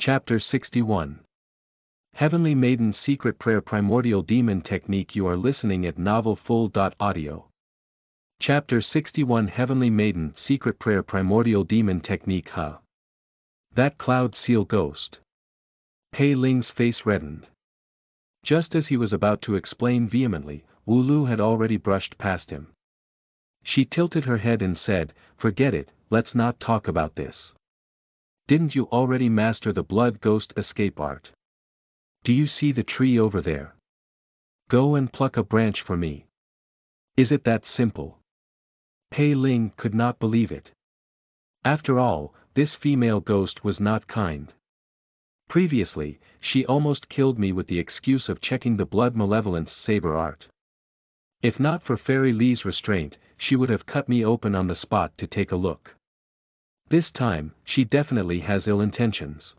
Chapter 61. Heavenly Maiden's Secret Prayer Primordial Demon Technique. You are listening at novelfull.audio. Chapter 61. Heavenly Maiden Secret Prayer Primordial Demon Technique. That cloud seal ghost. Pei Ling's face reddened. Just as he was about to explain vehemently, Wu Lu had already brushed past him. She tilted her head and said, "Forget it, let's not talk about this. Didn't you already master the blood ghost escape art? Do you see the tree over there? Go and pluck a branch for me. Is it that simple?" Pei Ling could not believe it. After all, this female ghost was not kind. Previously, she almost killed me with the excuse of checking the blood malevolence saber art. If not for Fairy Li's restraint, she would have cut me open on the spot to take a look. This time, she definitely has ill intentions.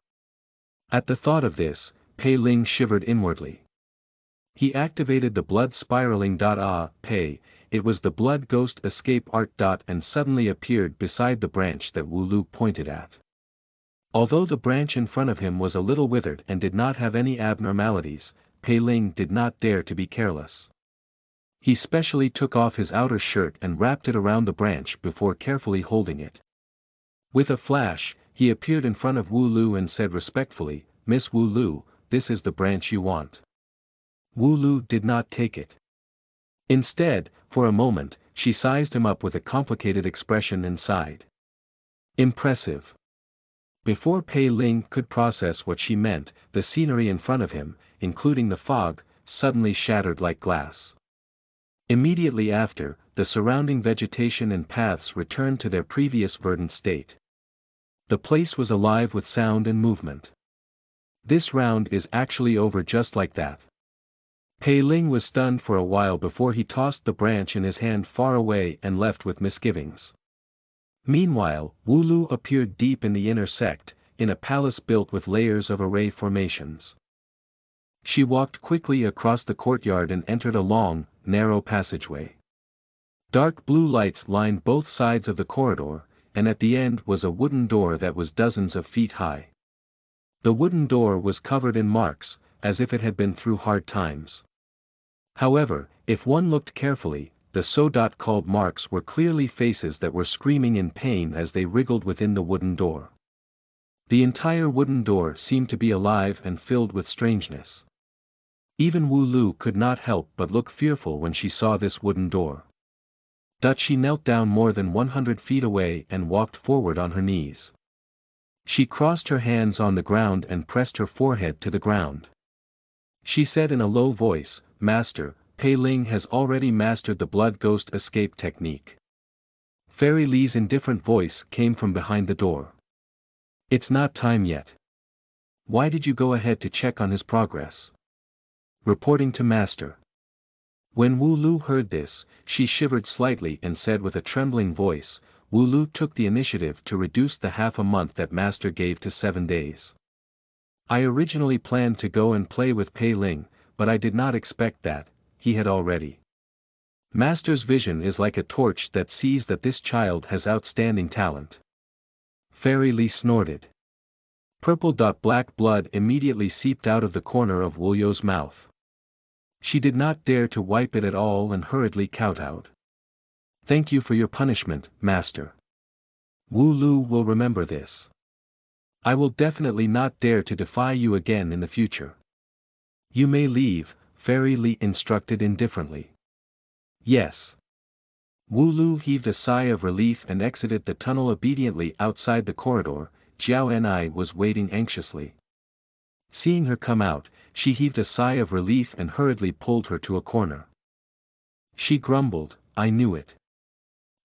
At the thought of this, Pei Ling shivered inwardly. He activated the blood spiraling. Pei, it was the blood ghost escape art. And suddenly appeared beside the branch that Wu Lu pointed at. Although the branch in front of him was a little withered and did not have any abnormalities, Pei Ling did not dare to be careless. He specially took off his outer shirt and wrapped it around the branch before carefully holding it. With a flash, he appeared in front of Wu Lu and said respectfully, "Miss Wu Lu, this is the branch you want." Wu Lu did not take it. Instead, for a moment, she sized him up with a complicated expression and sighed. Impressive. Before Pei Ling could process what she meant, the scenery in front of him, including the fog, suddenly shattered like glass. Immediately after, the surrounding vegetation and paths returned to their previous verdant state. The place was alive with sound and movement. This round is actually over just like that. Pei Ling was stunned for a while before he tossed the branch in his hand far away and left with misgivings. Meanwhile, Wu Lu appeared deep in the inner sect, in a palace built with layers of array formations. She walked quickly across the courtyard and entered a long, narrow passageway. Dark blue lights lined both sides of the corridor, and at the end was a wooden door that was dozens of feet high. The wooden door was covered in marks, as if it had been through hard times. However, if one looked carefully, the so-called marks were clearly faces that were screaming in pain as they wriggled within the wooden door. The entire wooden door seemed to be alive and filled with strangeness. Even Wu Lu could not help but look fearful when she saw this wooden door. She knelt down more than 100 feet away and walked forward on her knees. She crossed her hands on the ground and pressed her forehead to the ground. She said in a low voice, "Master, Pei Ling has already mastered the blood ghost escape technique." Fairy Li's indifferent voice came from behind the door. "It's not time yet. Why did you go ahead to check on his progress?" "Reporting to Master." When Wu Lu heard this, she shivered slightly and said with a trembling voice, "Wu Lu took the initiative to reduce the half a month that Master gave to 7 days. I originally planned to go and play with Pei Ling, but I did not expect that he had already. Master's vision is like a torch that sees that this child has outstanding talent." Fairy Li snorted. Purple-black blood immediately seeped out of the corner of Wu Yu's mouth. She did not dare to wipe it at all and hurriedly kowtowed. "Thank you for your punishment, Master. Wu Lu will remember this. I will definitely not dare to defy you again in the future." "You may leave," Fairy Li instructed indifferently. "Yes." Wu Lu heaved a sigh of relief and exited the tunnel. Obediently outside the corridor, Jiao Ni was waiting anxiously. Seeing her come out, she heaved a sigh of relief and hurriedly pulled her to a corner. She grumbled, "I knew it.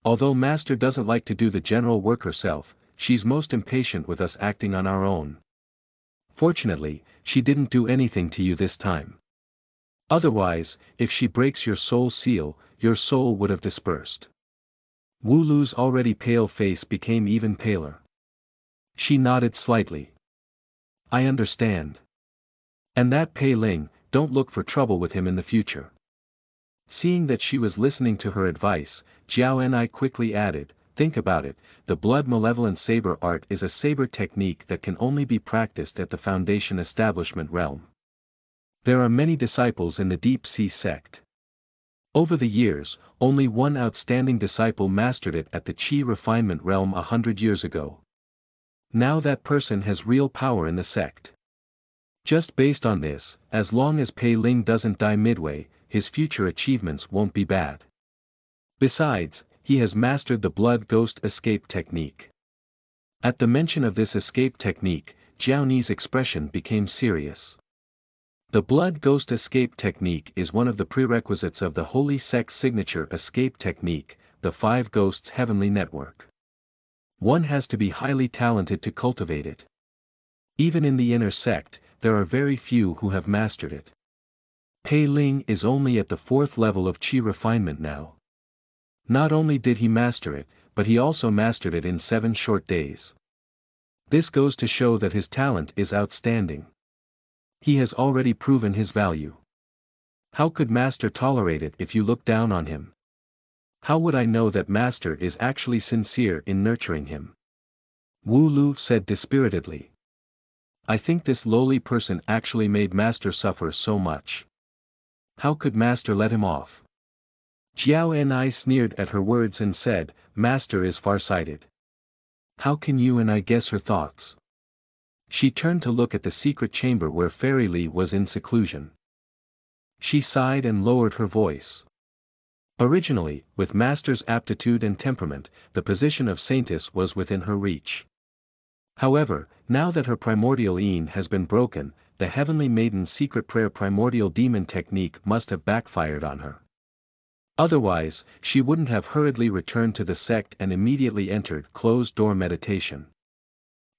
Although Master doesn't like to do the general work herself, she's most impatient with us acting on our own. Fortunately, she didn't do anything to you this time. Otherwise, if she breaks your soul seal, your soul would have dispersed." Wu Lu's already pale face became even paler. She nodded slightly. "I understand. And that Pei Ling, don't look for trouble with him in the future." Seeing that she was listening to her advice, Jiao Ni quickly added, think about it, the blood malevolent saber art is a saber technique that can only be practiced at the Foundation establishment realm. There are many disciples in the Deep Sea sect. Over the years, only one outstanding disciple mastered it at the Chi refinement realm 100 years ago. Now that person has real power in the sect. Just based on this, as long as Pei Ling doesn't die midway, his future achievements won't be bad. Besides, he has mastered the blood ghost escape technique. At the mention of this escape technique, Jiao Ni's expression became serious. The blood ghost escape technique is one of the prerequisites of the Holy Sect's signature escape technique, the Five Ghosts Heavenly Network. One has to be highly talented to cultivate it. Even in the inner sect, there are very few who have mastered it. Pei Ling is only at the 4th level of Qi refinement now. Not only did he master it, but he also mastered it in 7 short days. This goes to show that his talent is outstanding. He has already proven his value. How could Master tolerate it if you look down on him? How would I know that Master is actually sincere in nurturing him? Wu Lu said dispiritedly. I think this lowly person actually made Master suffer so much. How could Master let him off? Jiao Ni sneered at her words and said, Master is farsighted. How can you and I guess her thoughts? She turned to look at the secret chamber where Fairy Li was in seclusion. She sighed and lowered her voice. Originally, with Master's aptitude and temperament, the position of Saintess was within her reach. However, now that her primordial Yin has been broken, the Heavenly Maiden's secret prayer primordial demon technique must have backfired on her. Otherwise, she wouldn't have hurriedly returned to the sect and immediately entered closed-door meditation.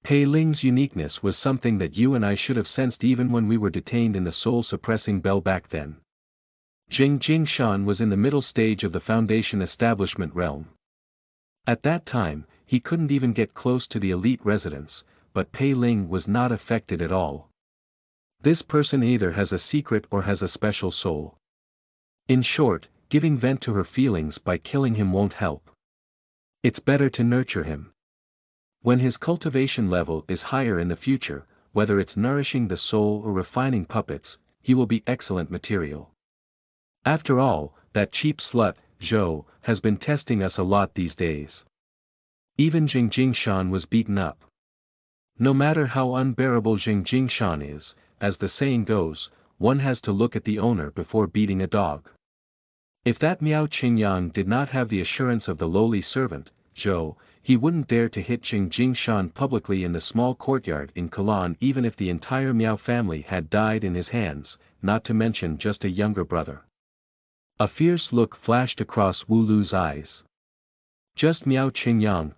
Pei Ling's uniqueness was something that you and I should have sensed even when we were detained in the soul-suppressing bell back then. Jing Jingshan was in the middle stage of the Foundation establishment realm. At that time, he couldn't even get close to the elite residence, but Pei Ling was not affected at all. This person either has a secret or has a special soul. In short, giving vent to her feelings by killing him won't help. It's better to nurture him. When his cultivation level is higher in the future, whether it's nourishing the soul or refining puppets, he will be excellent material. After all, that cheap slut, Zhou, has been testing us a lot these days. Even Jing Jingshan was beaten up. No matter how unbearable Jing Jingshan is, as the saying goes, one has to look at the owner before beating a dog. If that Miao Qingyang did not have the assurance of the lowly servant, Zhou, he wouldn't dare to hit Jing Jingshan publicly in the small courtyard in Kalan even if the entire Miao family had died in his hands, not to mention just a younger brother. A fierce look flashed across Wu Lu's eyes. Just Miao Qingyang,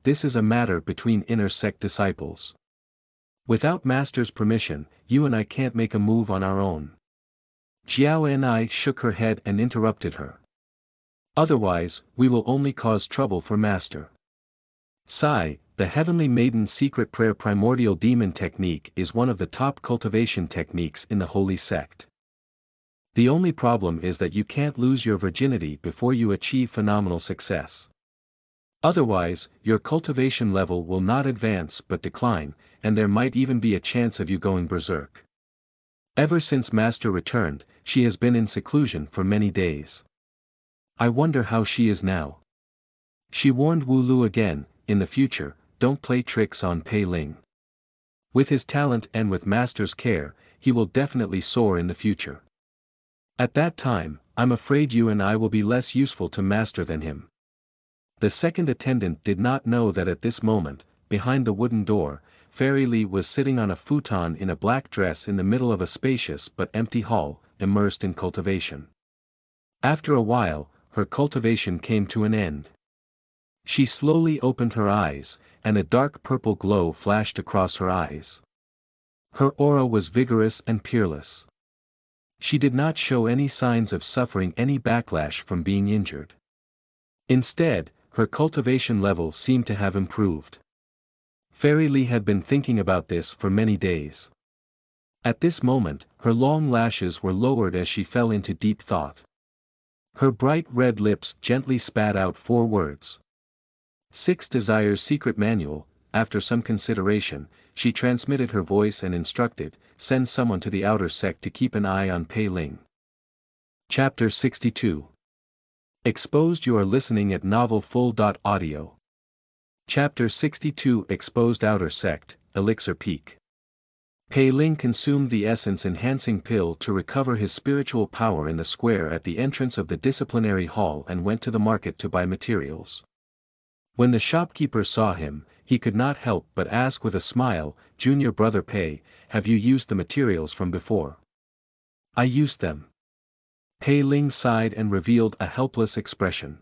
this is a matter between inner sect disciples. Without Master's permission, you and I can't make a move on our own. Jiao Ni shook her head and interrupted her. Otherwise, we will only cause trouble for Master. Sai, the Heavenly Maiden's secret prayer primordial demon technique is one of the top cultivation techniques in the Holy Sect. The only problem is that you can't lose your virginity before you achieve phenomenal success. Otherwise, your cultivation level will not advance but decline, and there might even be a chance of you going berserk. Ever since Master returned, she has been in seclusion for many days. I wonder how she is now. She warned Wu Lu again, in the future, don't play tricks on Pei Ling. With his talent and with Master's care, he will definitely soar in the future. At that time, I'm afraid you and I will be less useful to Master than him. The second attendant did not know that at this moment, behind the wooden door, Fairy Li was sitting on a futon in a black dress in the middle of a spacious but empty hall, immersed in cultivation. After a while, her cultivation came to an end. She slowly opened her eyes, and a dark purple glow flashed across her eyes. Her aura was vigorous and peerless. She did not show any signs of suffering any backlash from being injured. Instead, her cultivation level seemed to have improved. Fairy Li had been thinking about this for many days. At this moment, her long lashes were lowered as she fell into deep thought. Her bright red lips gently spat out 4 words. 6 Desire's secret manual. After some consideration, she transmitted her voice and instructed, send someone to the outer sect to keep an eye on Pei Ling. Chapter 62. Exposed. You are listening at novelfull.audio. Chapter 62. Exposed. Outer sect, Elixir Peak. Pei Ling consumed the essence-enhancing pill to recover his spiritual power in the square at the entrance of the disciplinary hall and went to the market to buy materials. When the shopkeeper saw him, he could not help but ask with a smile, "Junior brother Pei, have you used the materials from before?" "I used them." Pei Ling sighed and revealed a helpless expression.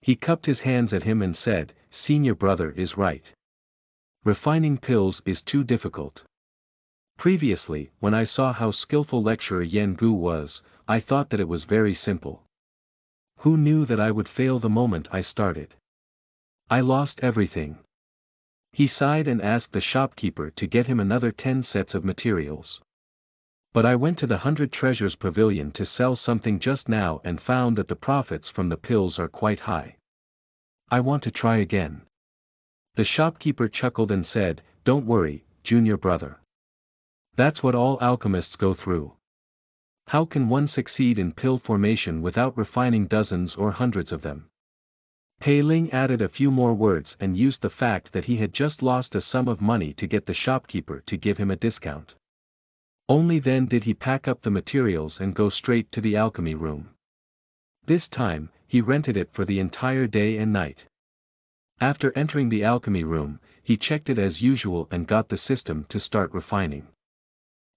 He cupped his hands at him and said, "Senior brother is right. Refining pills is too difficult. Previously, when I saw how skillful lecturer Yen Gu was, I thought that it was very simple. Who knew that I would fail the moment I started? I lost everything." He sighed and asked the shopkeeper to get him another 10 sets of materials. "But I went to the 100 Treasures Pavilion to sell something just now and found that the profits from the pills are quite high. I want to try again." The shopkeeper chuckled and said, "Don't worry, junior brother. That's what all alchemists go through. How can one succeed in pill formation without refining dozens or hundreds of them?" Pei Ling added a few more words and used the fact that he had just lost a sum of money to get the shopkeeper to give him a discount. Only then did he pack up the materials and go straight to the alchemy room. This time, he rented it for the entire day and night. After entering the alchemy room, he checked it as usual and got the system to start refining.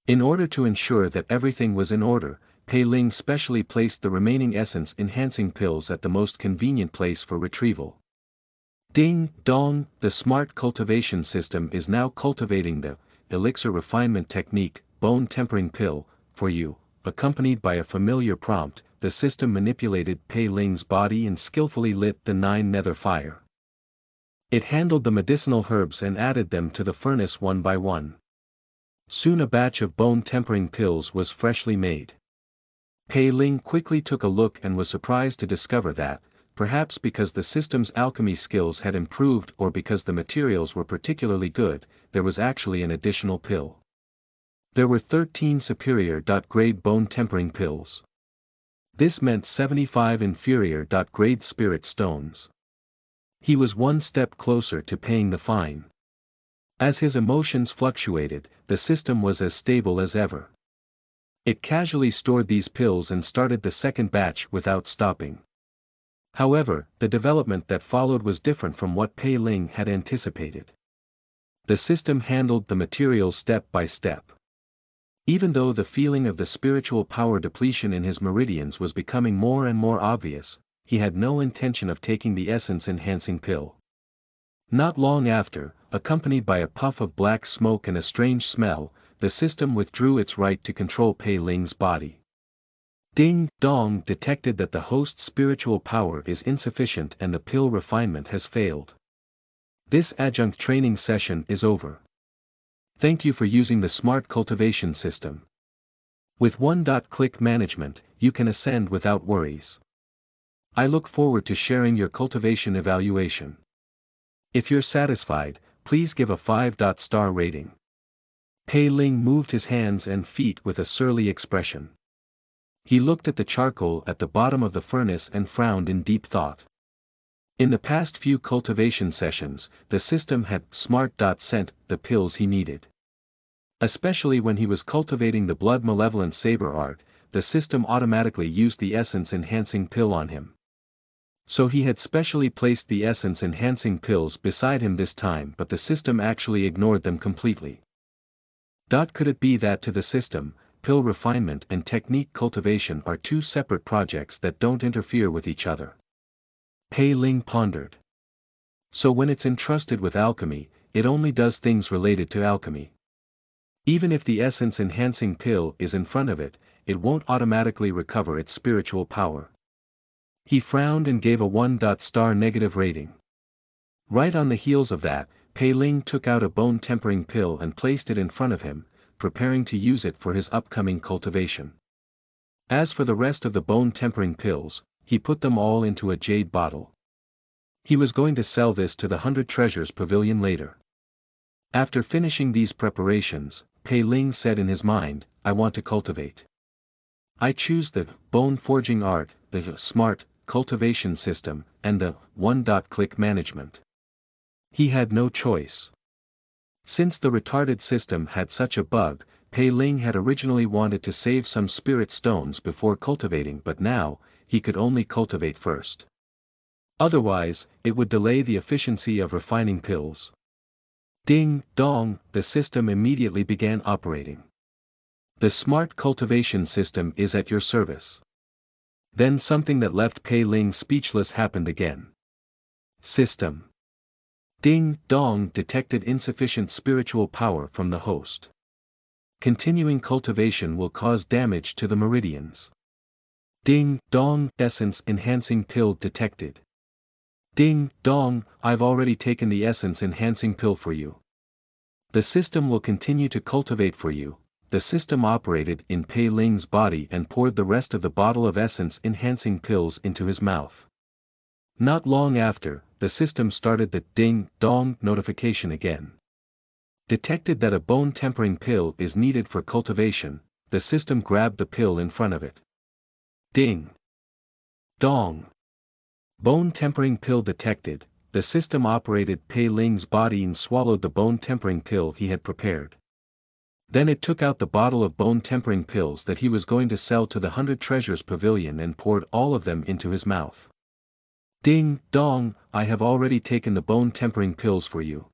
In order to ensure that everything was in order, Pei Ling specially placed the remaining essence-enhancing pills at the most convenient place for retrieval. Ding dong, the smart cultivation system is now cultivating the elixir refinement technique, bone tempering pill, for you. Accompanied by a familiar prompt, the system manipulated Pei Ling's body and skillfully lit the 9 nether fire. It handled the medicinal herbs and added them to the furnace one by one. Soon a batch of bone tempering pills was freshly made. Pei Ling quickly took a look and was surprised to discover that, perhaps because the system's alchemy skills had improved or because the materials were particularly good, there was actually an additional pill. There were 13 superior-grade bone tempering pills. This meant 75 inferior-grade spirit stones. He was one step closer to paying the fine. As his emotions fluctuated, the system was as stable as ever. It casually stored these pills and started the second batch without stopping. However, the development that followed was different from what Pei Ling had anticipated. The system handled the materials step by step. Even though the feeling of the spiritual power depletion in his meridians was becoming more and more obvious, he had no intention of taking the essence-enhancing pill. Not long after, accompanied by a puff of black smoke and a strange smell, the system withdrew its right to control Pei Ling's body. Ding dong detected that the host's spiritual power is insufficient and the pill refinement has failed. This adjunct training session is over. Thank you for using the smart cultivation system. With one-click management, you can ascend without worries. I look forward to sharing your cultivation evaluation. If you're satisfied, please give a 5-star rating. Pei Ling moved his hands and feet with a surly expression. He looked at the charcoal at the bottom of the furnace and frowned in deep thought. In the past few cultivation sessions, the system had sent the pills he needed. Especially when he was cultivating the blood malevolent saber art, the system automatically used the essence-enhancing pill on him. So he had specially placed the essence-enhancing pills beside him this time, but the system actually ignored them completely. Could it be that to the system, pill refinement and technique cultivation are two separate projects that don't interfere with each other? Pei Ling pondered. So when it's entrusted with alchemy, it only does things related to alchemy. Even if the essence-enhancing pill is in front of it, it won't automatically recover its spiritual power. He frowned and gave a 1-star negative rating. Right on the heels of that, Pei Ling took out a bone tempering pill and placed it in front of him, preparing to use it for his upcoming cultivation. As for the rest of the bone tempering pills, he put them all into a jade bottle. He was going to sell this to the 100 Treasures Pavilion later. After finishing these preparations, Pei Ling said in his mind, I want to cultivate. I choose the bone forging art, the smart cultivation system, and the one-click management. He had no choice. Since the retarded system had such a bug, Pei Ling had originally wanted to save some spirit stones before cultivating, but now, he could only cultivate first. Otherwise, it would delay the efficiency of refining pills. Ding dong, the system immediately began operating. The smart cultivation system is at your service. Then something that left Pei Ling speechless happened again. System. Ding dong detected insufficient spiritual power from the host. Continuing cultivation will cause damage to the meridians. Ding dong, essence enhancing pill detected. Ding dong, I've already taken the essence enhancing pill for you. The system will continue to cultivate for you. The system operated in Pei Ling's body and poured the rest of the bottle of essence enhancing pills into his mouth. Not long after, the system started the ding dong notification again. Detected that a bone tempering pill is needed for cultivation, the system grabbed the pill in front of it. Ding dong. Bone tempering pill detected. The system operated Pei Ling's body and swallowed the bone tempering pill he had prepared. Then it took out the bottle of bone tempering pills that he was going to sell to the 100 Treasures Pavilion and poured all of them into his mouth. Ding dong, I have already taken the bone tempering pills for you.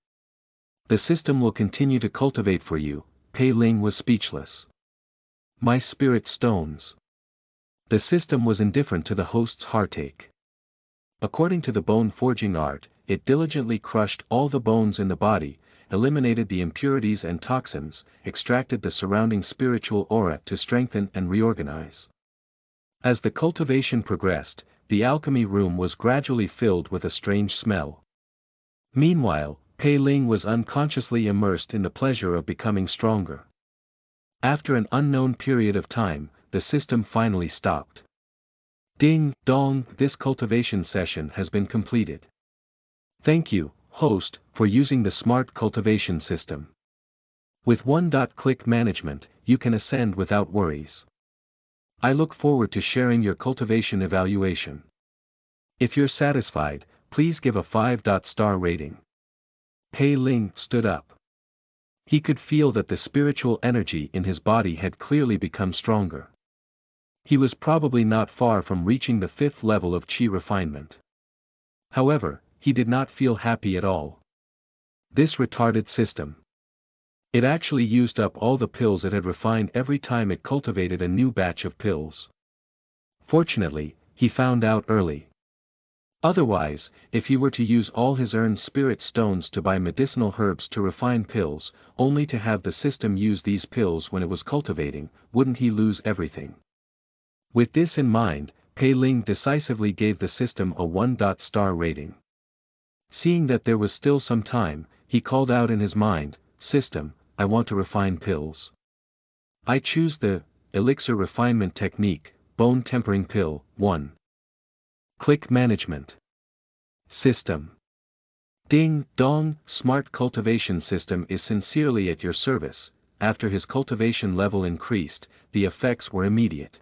The system will continue to cultivate for you. Pei Ling was speechless. My spirit stones. The system was indifferent to the host's heartache. According to the bone forging art, it diligently crushed all the bones in the body, eliminated the impurities and toxins, extracted the surrounding spiritual aura to strengthen and reorganize. As the cultivation progressed, the alchemy room was gradually filled with a strange smell. Meanwhile, Pei Ling was unconsciously immersed in the pleasure of becoming stronger. After an unknown period of time, the system finally stopped. Ding dong, this cultivation session has been completed. Thank you, host, for using the smart cultivation system. With one-click management, you can ascend without worries. I look forward to sharing your cultivation evaluation. If you're satisfied, please give a 5-star rating. Pei Ling stood up. He could feel that the spiritual energy in his body had clearly become stronger. He was probably not far from reaching the 5th level of Qi refinement. However, he did not feel happy at all. This retarded system. It actually used up all the pills it had refined every time it cultivated a new batch of pills. Fortunately, he found out early. Otherwise, if he were to use all his earned spirit stones to buy medicinal herbs to refine pills, only to have the system use these pills when it was cultivating, wouldn't he lose everything? With this in mind, Pei Ling decisively gave the system a 1-star rating. Seeing that there was still some time, he called out in his mind, System, I want to refine pills. I choose the elixir refinement technique, bone tempering pill, 1. Click management. System. Ding dong, smart cultivation system is sincerely at your service. After his cultivation level increased, the effects were immediate.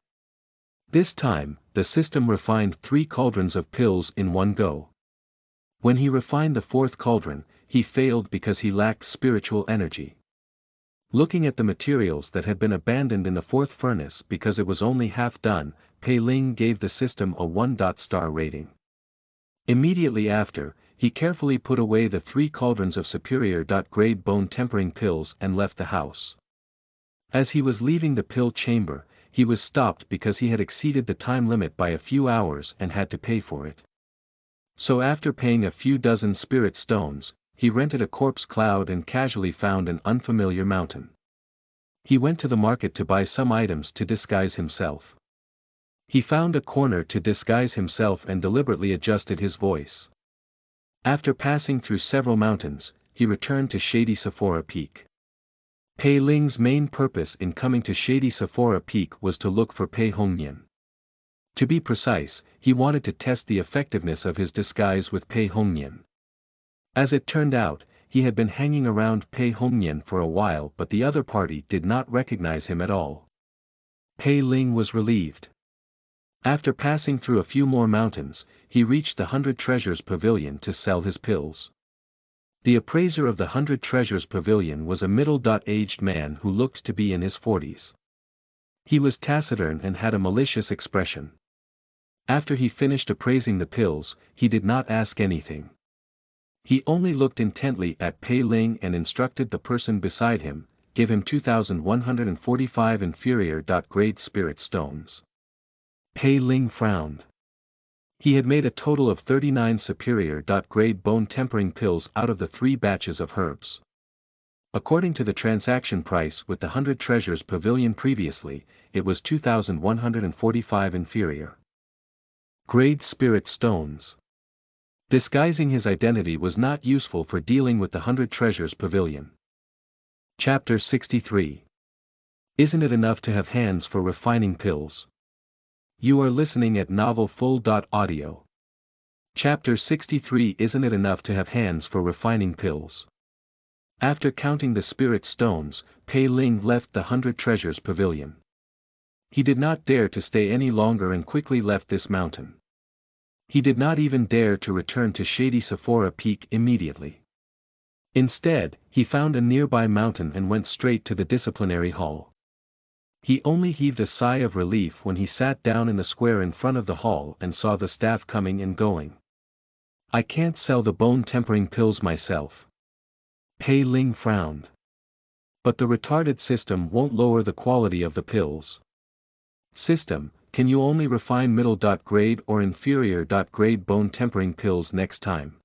This time, the system refined 3 cauldrons of pills in one go. When he refined the 4th cauldron, he failed because he lacked spiritual energy. Looking at the materials that had been abandoned in the 4th furnace because it was only half done, Pei Ling gave the system a 1-star rating. Immediately after, he carefully put away the 3 cauldrons of superior-grade bone tempering pills and left the house. As he was leaving the pill chamber, he was stopped because he had exceeded the time limit by a few hours and had to pay for it. So after paying a few dozen spirit stones, he rented a corpse cloud and casually found an unfamiliar mountain. He went to the market to buy some items to disguise himself. He found a corner to disguise himself and deliberately adjusted his voice. After passing through several mountains, he returned to Shady Sephora Peak. Pei Ling's main purpose in coming to Shady Sephora Peak was to look for Pei Hongnian. To be precise, he wanted to test the effectiveness of his disguise with Pei Hongnian. As it turned out, he had been hanging around Pei Hongnian for a while, but the other party did not recognize him at all. Pei Ling was relieved. After passing through a few more mountains, he reached the 100 Treasures Pavilion to sell his pills. The appraiser of the 100 Treasures Pavilion was a middle-aged man who looked to be in his 40s. He was taciturn and had a malicious expression. After he finished appraising the pills, he did not ask anything. He only looked intently at Pei Ling and instructed the person beside him, give him 2,145 inferior-grade spirit stones. Pei Ling frowned. He had made a total of 39 superior-grade bone-tempering pills out of the 3 batches of herbs. According to the transaction price with the 100 Treasures Pavilion previously, it was 2,145 inferior grade spirit stones. Disguising his identity was not useful for dealing with the 100 Treasures Pavilion. Chapter 63. Isn't it enough to have hands for refining pills? You are listening at novelfull.audio. Chapter 63. Isn't it enough to have hands for refining pills? After counting the spirit stones, Pei Ling left the 100 Treasures Pavilion. He did not dare to stay any longer and quickly left this mountain. He did not even dare to return to Shady Sephora Peak immediately. Instead, he found a nearby mountain and went straight to the disciplinary hall. He only heaved a sigh of relief when he sat down in the square in front of the hall and saw the staff coming and going. I can't sell the bone-tempering pills myself. Pei Ling frowned. But the retarded system won't lower the quality of the pills. System, can you only refine middle-grade or inferior-grade bone-tempering pills next time?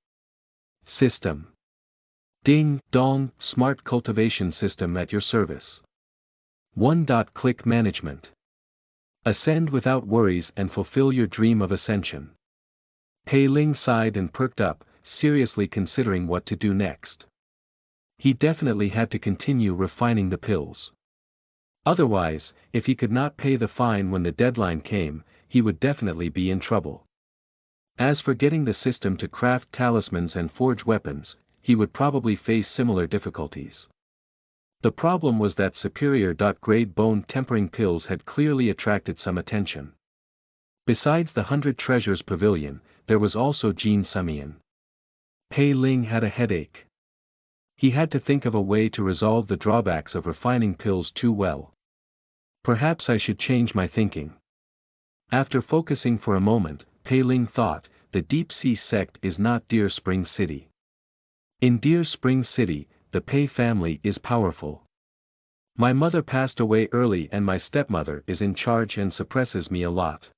System. Ding dong, smart cultivation system at your service. 1. Click management. Ascend without worries and fulfill your dream of ascension. Pei Ling sighed and perked up, seriously considering what to do next. He definitely had to continue refining the pills. Otherwise, if he could not pay the fine when the deadline came, he would definitely be in trouble. As for getting the system to craft talismans and forge weapons, he would probably face similar difficulties. The problem was that superior-grade bone-tempering pills had clearly attracted some attention. Besides the 100 Treasures Pavilion, there was also Jean Samian. Pei Ling had a headache. He had to think of a way to resolve the drawbacks of refining pills too well. Perhaps I should change my thinking. After focusing for a moment, Pei Ling thought, the Deep Sea sect is not Deer Spring City. In Deer Spring City, the Pei family is powerful. My mother passed away early and my stepmother is in charge and suppresses me a lot.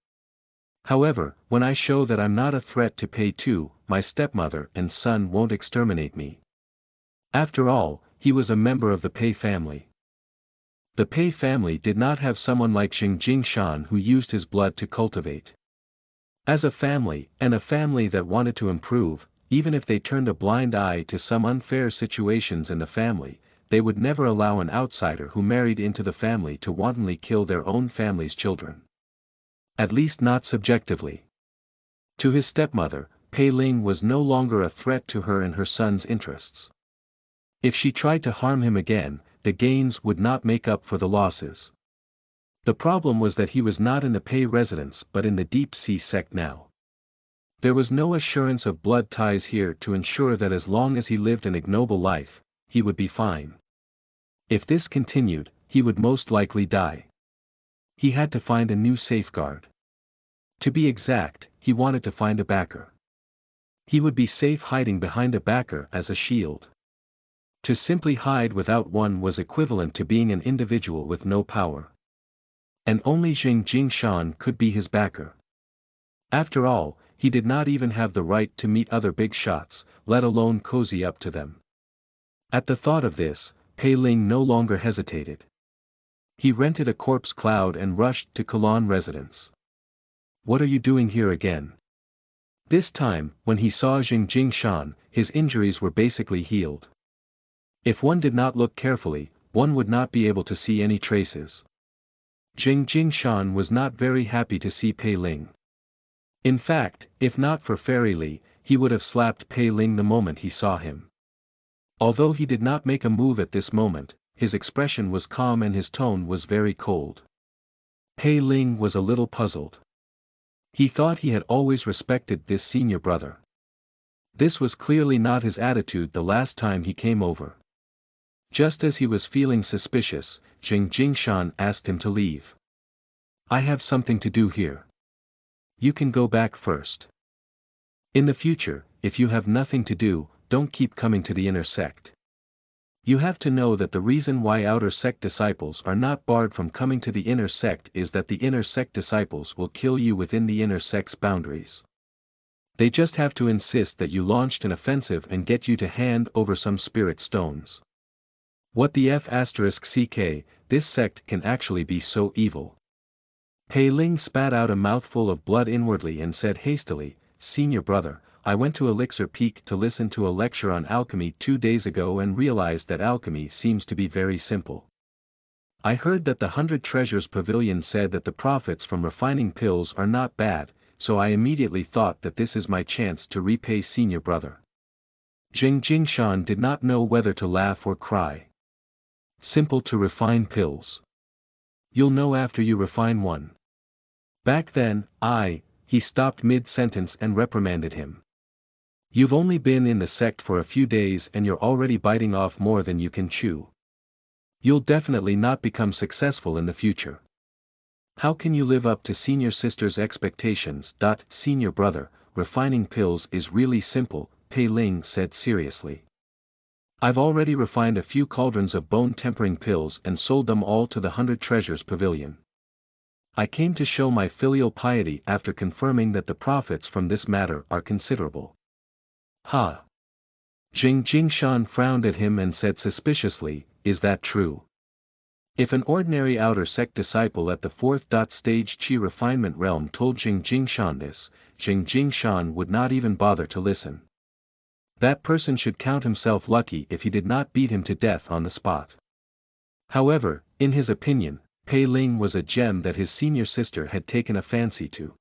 However, when I show that I'm not a threat to Pei too, my stepmother and son won't exterminate me. After all, he was a member of the Pei family. The Pei family did not have someone like Xing Jingshan who used his blood to cultivate. As a family, and a family that wanted to improve, even if they turned a blind eye to some unfair situations in the family, they would never allow an outsider who married into the family to wantonly kill their own family's children. At least not subjectively. To his stepmother, Pei Ling was no longer a threat to her and her son's interests. If she tried to harm him again, the gains would not make up for the losses. The problem was that he was not in the Pei residence but in the Deep Sea sect now. There was no assurance of blood ties here to ensure that as long as he lived an ignoble life, he would be fine. If this continued, he would most likely die. He had to find a new safeguard. To be exact, he wanted to find a backer. He would be safe hiding behind a backer as a shield. To simply hide without one was equivalent to being an individual with no power. And only Xing Jingshan could be his backer. After all, he did not even have the right to meet other big shots, let alone cozy up to them. At the thought of this, Pei Ling no longer hesitated. He rented a corpse cloud and rushed to Kalan residence. What are you doing here again? This time, when he saw Xing Jingshan, his injuries were basically healed. If one did not look carefully, one would not be able to see any traces. Jing Jingshan was not very happy to see Pei Ling. In fact, if not for Fairy Li, he would have slapped Pei Ling the moment he saw him. Although he did not make a move at this moment, his expression was calm and his tone was very cold. Pei Ling was a little puzzled. He thought he had always respected this senior brother. This was clearly not his attitude the last time he came over. Just as he was feeling suspicious, Jing Jingshan asked him to leave. I have something to do here. You can go back first. In the future, if you have nothing to do, don't keep coming to the inner sect. You have to know that the reason why outer sect disciples are not barred from coming to the inner sect is that the inner sect disciples will kill you within the inner sect's boundaries. They just have to insist that you launched an offensive and get you to hand over some spirit stones. What the F***ck, this sect can actually be so evil. Pei Ling spat out a mouthful of blood inwardly and said hastily, Senior brother, I went to Elixir Peak to listen to a lecture on alchemy 2 days ago and realized that alchemy seems to be very simple. I heard that the 100 Treasures Pavilion said that the profits from refining pills are not bad, so I immediately thought that this is my chance to repay senior brother. Jing Jingshan did not know whether to laugh or cry. Simple to refine pills. You'll know after you refine one. Back then, he stopped mid-sentence and reprimanded him. You've only been in the sect for a few days and you're already biting off more than you can chew. You'll definitely not become successful in the future. How can you live up to senior sister's expectations? Senior brother, refining pills is really simple, Pei Ling said seriously. I've already refined a few cauldrons of bone-tempering pills and sold them all to the 100 Treasures Pavilion. I came to show my filial piety after confirming that the profits from this matter are considerable. Ha! Jing Jingshan frowned at him and said suspiciously, is that true? If an ordinary outer sect disciple at the 4th stage Qi refinement realm told Jing Jingshan this, Jing Jingshan would not even bother to listen. That person should count himself lucky if he did not beat him to death on the spot. However, in his opinion, Pei Ling was a gem that his senior sister had taken a fancy to.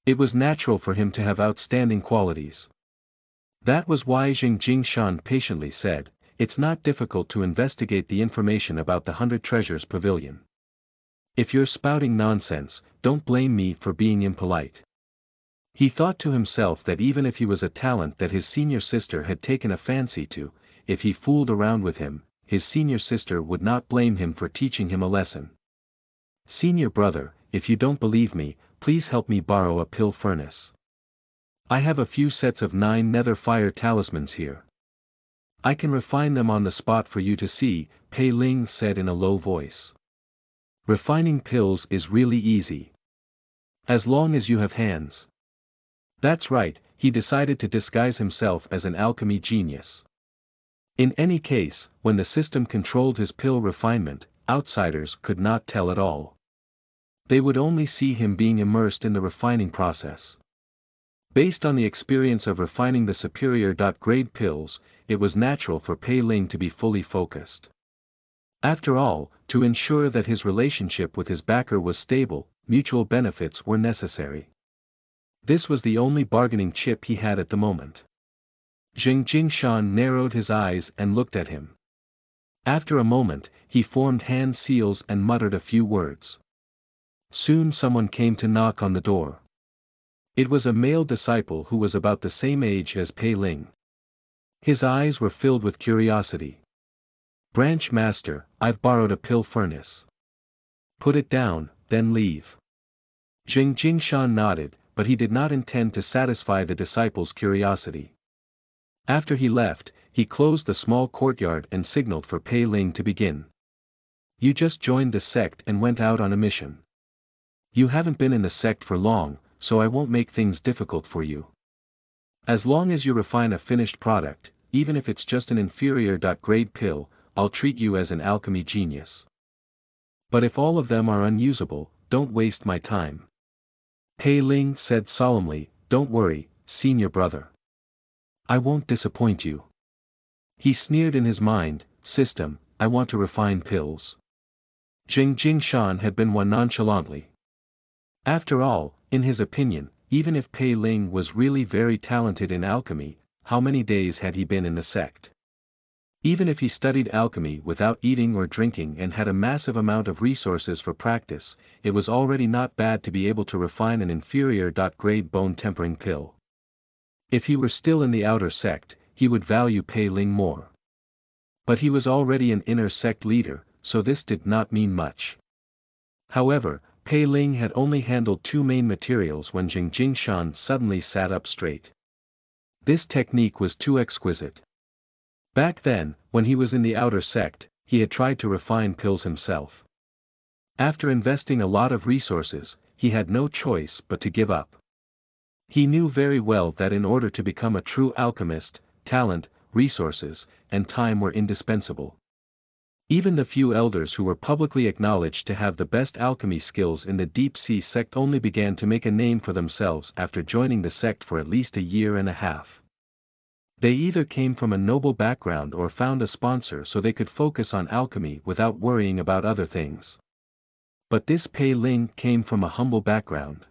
It was natural for him to have outstanding qualities. That was why Jing Jingshan patiently said, it's not difficult to investigate the information about the 100 Treasures Pavilion. If you're spouting nonsense, don't blame me for being impolite. He thought to himself that even if he was a talent that his senior sister had taken a fancy to, if he fooled around with him, his senior sister would not blame him for teaching him a lesson. Senior brother, if you don't believe me, please help me borrow a pill furnace. I have a few sets of 9 nether fire talismans here. I can refine them on the spot for you to see, Pei Ling said in a low voice. Refining pills is really easy. As long as you have hands. That's right, he decided to disguise himself as an alchemy genius. In any case, when the system controlled his pill refinement, outsiders could not tell at all. They would only see him being immersed in the refining process. Based on the experience of refining the superior-grade pills, it was natural for Pei Ling to be fully focused. After all, to ensure that his relationship with his backer was stable, mutual benefits were necessary. This was the only bargaining chip he had at the moment. Jing Jingshan narrowed his eyes and looked at him. After a moment, he formed hand seals and muttered a few words. Soon someone came to knock on the door. It was a male disciple who was about the same age as Pei Ling. His eyes were filled with curiosity. Branch master, I've borrowed a pill furnace. Put it down, then leave. Jing Jingshan nodded, but he did not intend to satisfy the disciple's curiosity. After he left, he closed the small courtyard and signaled for Pei Ling to begin. You just joined the sect and went out on a mission. You haven't been in the sect for long, so I won't make things difficult for you. As long as you refine a finished product, even if it's just an inferior-grade pill, I'll treat you as an alchemy genius. But if all of them are unusable, don't waste my time. Pei Ling said solemnly, don't worry, senior brother. I won't disappoint you. He sneered in his mind, system, I want to refine pills. Jing Jingshan had been won nonchalantly. After all, in his opinion, even if Pei Ling was really very talented in alchemy, how many days had he been in the sect? Even if he studied alchemy without eating or drinking and had a massive amount of resources for practice, it was already not bad to be able to refine an inferior-grade bone-tempering pill. If he were still in the outer sect, he would value Pei Ling more. But he was already an inner sect leader, so this did not mean much. However, Pei Ling had only handled two main materials when Jing Jingshan suddenly sat up straight. This technique was too exquisite. Back then, when he was in the outer sect, he had tried to refine pills himself. After investing a lot of resources, he had no choice but to give up. He knew very well that in order to become a true alchemist, talent, resources, and time were indispensable. Even the few elders who were publicly acknowledged to have the best alchemy skills in the Deep Sea sect only began to make a name for themselves after joining the sect for at least a year and a half. They either came from a noble background or found a sponsor so they could focus on alchemy without worrying about other things. But this Pei Ling came from a humble background.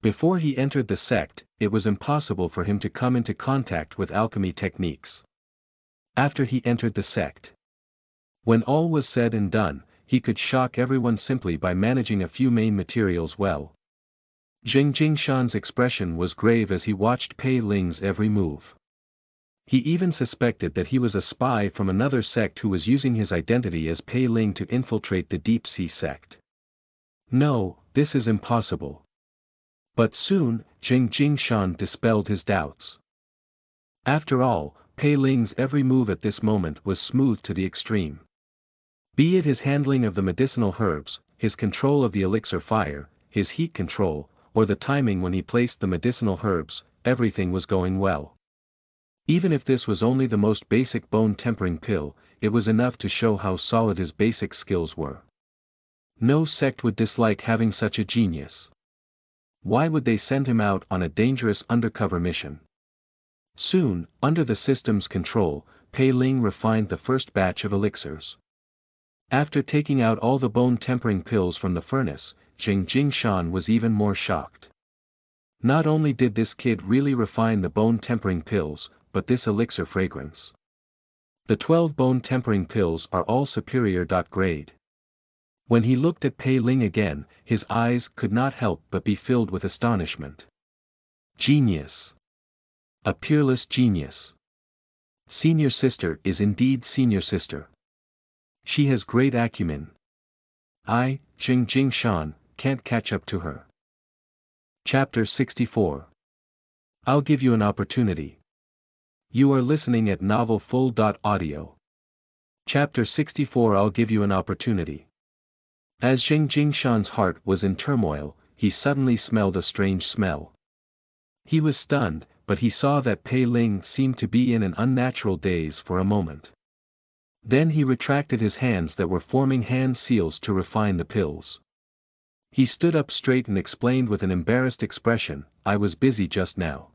Before he entered the sect, it was impossible for him to come into contact with alchemy techniques. After he entered the sect, when all was said and done, he could shock everyone simply by managing a few main materials well. Jing Jingshan's expression was grave as he watched Pei Ling's every move. He even suspected that he was a spy from another sect who was using his identity as Pei Ling to infiltrate the Deep Sea sect. No, this is impossible. But soon, Jing Jingshan dispelled his doubts. After all, Pei Ling's every move at this moment was smooth to the extreme. Be it his handling of the medicinal herbs, his control of the elixir fire, his heat control, or the timing when he placed the medicinal herbs, everything was going well. Even if this was only the most basic bone-tempering pill, it was enough to show how solid his basic skills were. No sect would dislike having such a genius. Why would they send him out on a dangerous undercover mission? Soon, under the system's control, Pei Ling refined the first batch of elixirs. After taking out all the bone-tempering pills from the furnace, Jing Jingshan was even more shocked. Not only did this kid really refine the bone-tempering pills, but this elixir fragrance. The 12 bone-tempering pills are all superior-grade. When he looked at Pei Ling again, his eyes could not help but be filled with astonishment. Genius. A peerless genius. Senior sister is indeed senior sister. She has great acumen. I, Jing Jingshan, can't catch up to her. Chapter 64. I'll give you an opportunity. You are listening at novelfull.audio. Chapter 64. I'll give you an opportunity. As Jing Jingshan's heart was in turmoil, he suddenly smelled a strange smell. He was stunned, but he saw that Pei Ling seemed to be in an unnatural daze for a moment. Then he retracted his hands that were forming hand seals to refine the pills. He stood up straight and explained with an embarrassed expression, I was busy just now.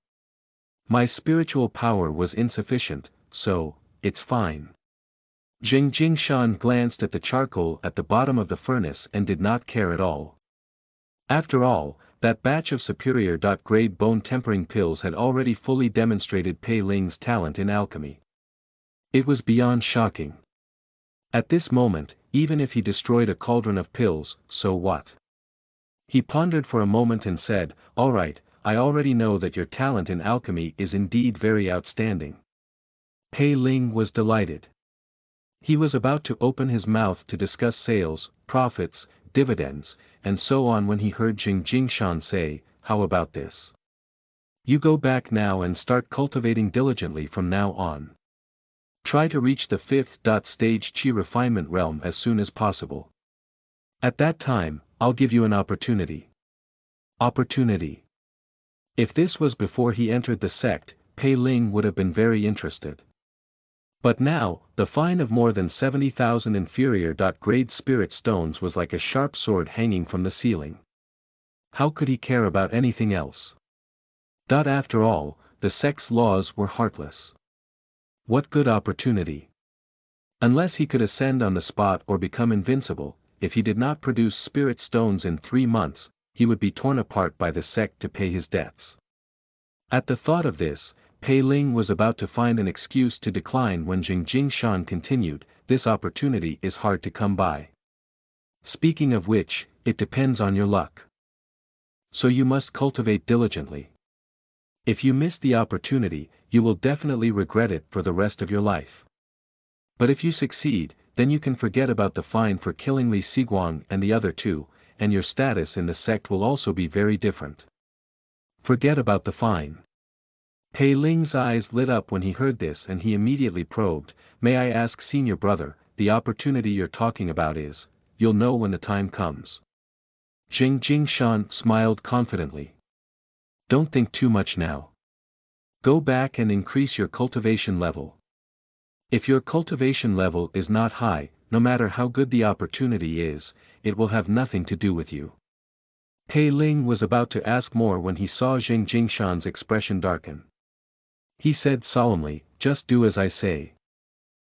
My spiritual power was insufficient, so, it's fine. Jing Jingshan glanced at the charcoal at the bottom of the furnace and did not care at all. After all, that batch of superior-grade bone-tempering pills had already fully demonstrated Pei Ling's talent in alchemy. It was beyond shocking. At this moment, even if he destroyed a cauldron of pills, so what? He pondered for a moment and said, all right, I already know that your talent in alchemy is indeed very outstanding. Pei Ling was delighted. He was about to open his mouth to discuss sales, profits, dividends, and so on when he heard Jing Jingshan say, how about this? You go back now and start cultivating diligently from now on. Try to reach the 5th stage Qi refinement realm as soon as possible. At that time, I'll give you an opportunity. Opportunity. If this was before he entered the sect, Pei Ling would have been very interested. But now, the fine of more than 70,000 inferior-grade spirit stones was like a sharp sword hanging from the ceiling. How could he care about anything else? After all, the sect's laws were heartless. What good opportunity? Unless he could ascend on the spot or become invincible, if he did not produce spirit stones in 3 months, he would be torn apart by the sect to pay his debts. At the thought of this, Pei Ling was about to find an excuse to decline when Jing Shan continued, "This opportunity is hard to come by. Speaking of which, it depends on your luck. So you must cultivate diligently. If you miss the opportunity, you will definitely regret it for the rest of your life. But if you succeed, then you can forget about the fine for killing Li Siguang and the other two, and your status in the sect will also be very different. Forget about the fine." Pei Ling's eyes lit up when he heard this and he immediately probed, "May I ask, senior brother, the opportunity you're talking about is, you'll know when the time comes." Jing Shan smiled confidently. "Don't think too much now. Go back and increase your cultivation level. If your cultivation level is not high, no matter how good the opportunity is, it will have nothing to do with you." Pei Ling was about to ask more when he saw Jing Shan's expression darken. He said solemnly, "Just do as I say.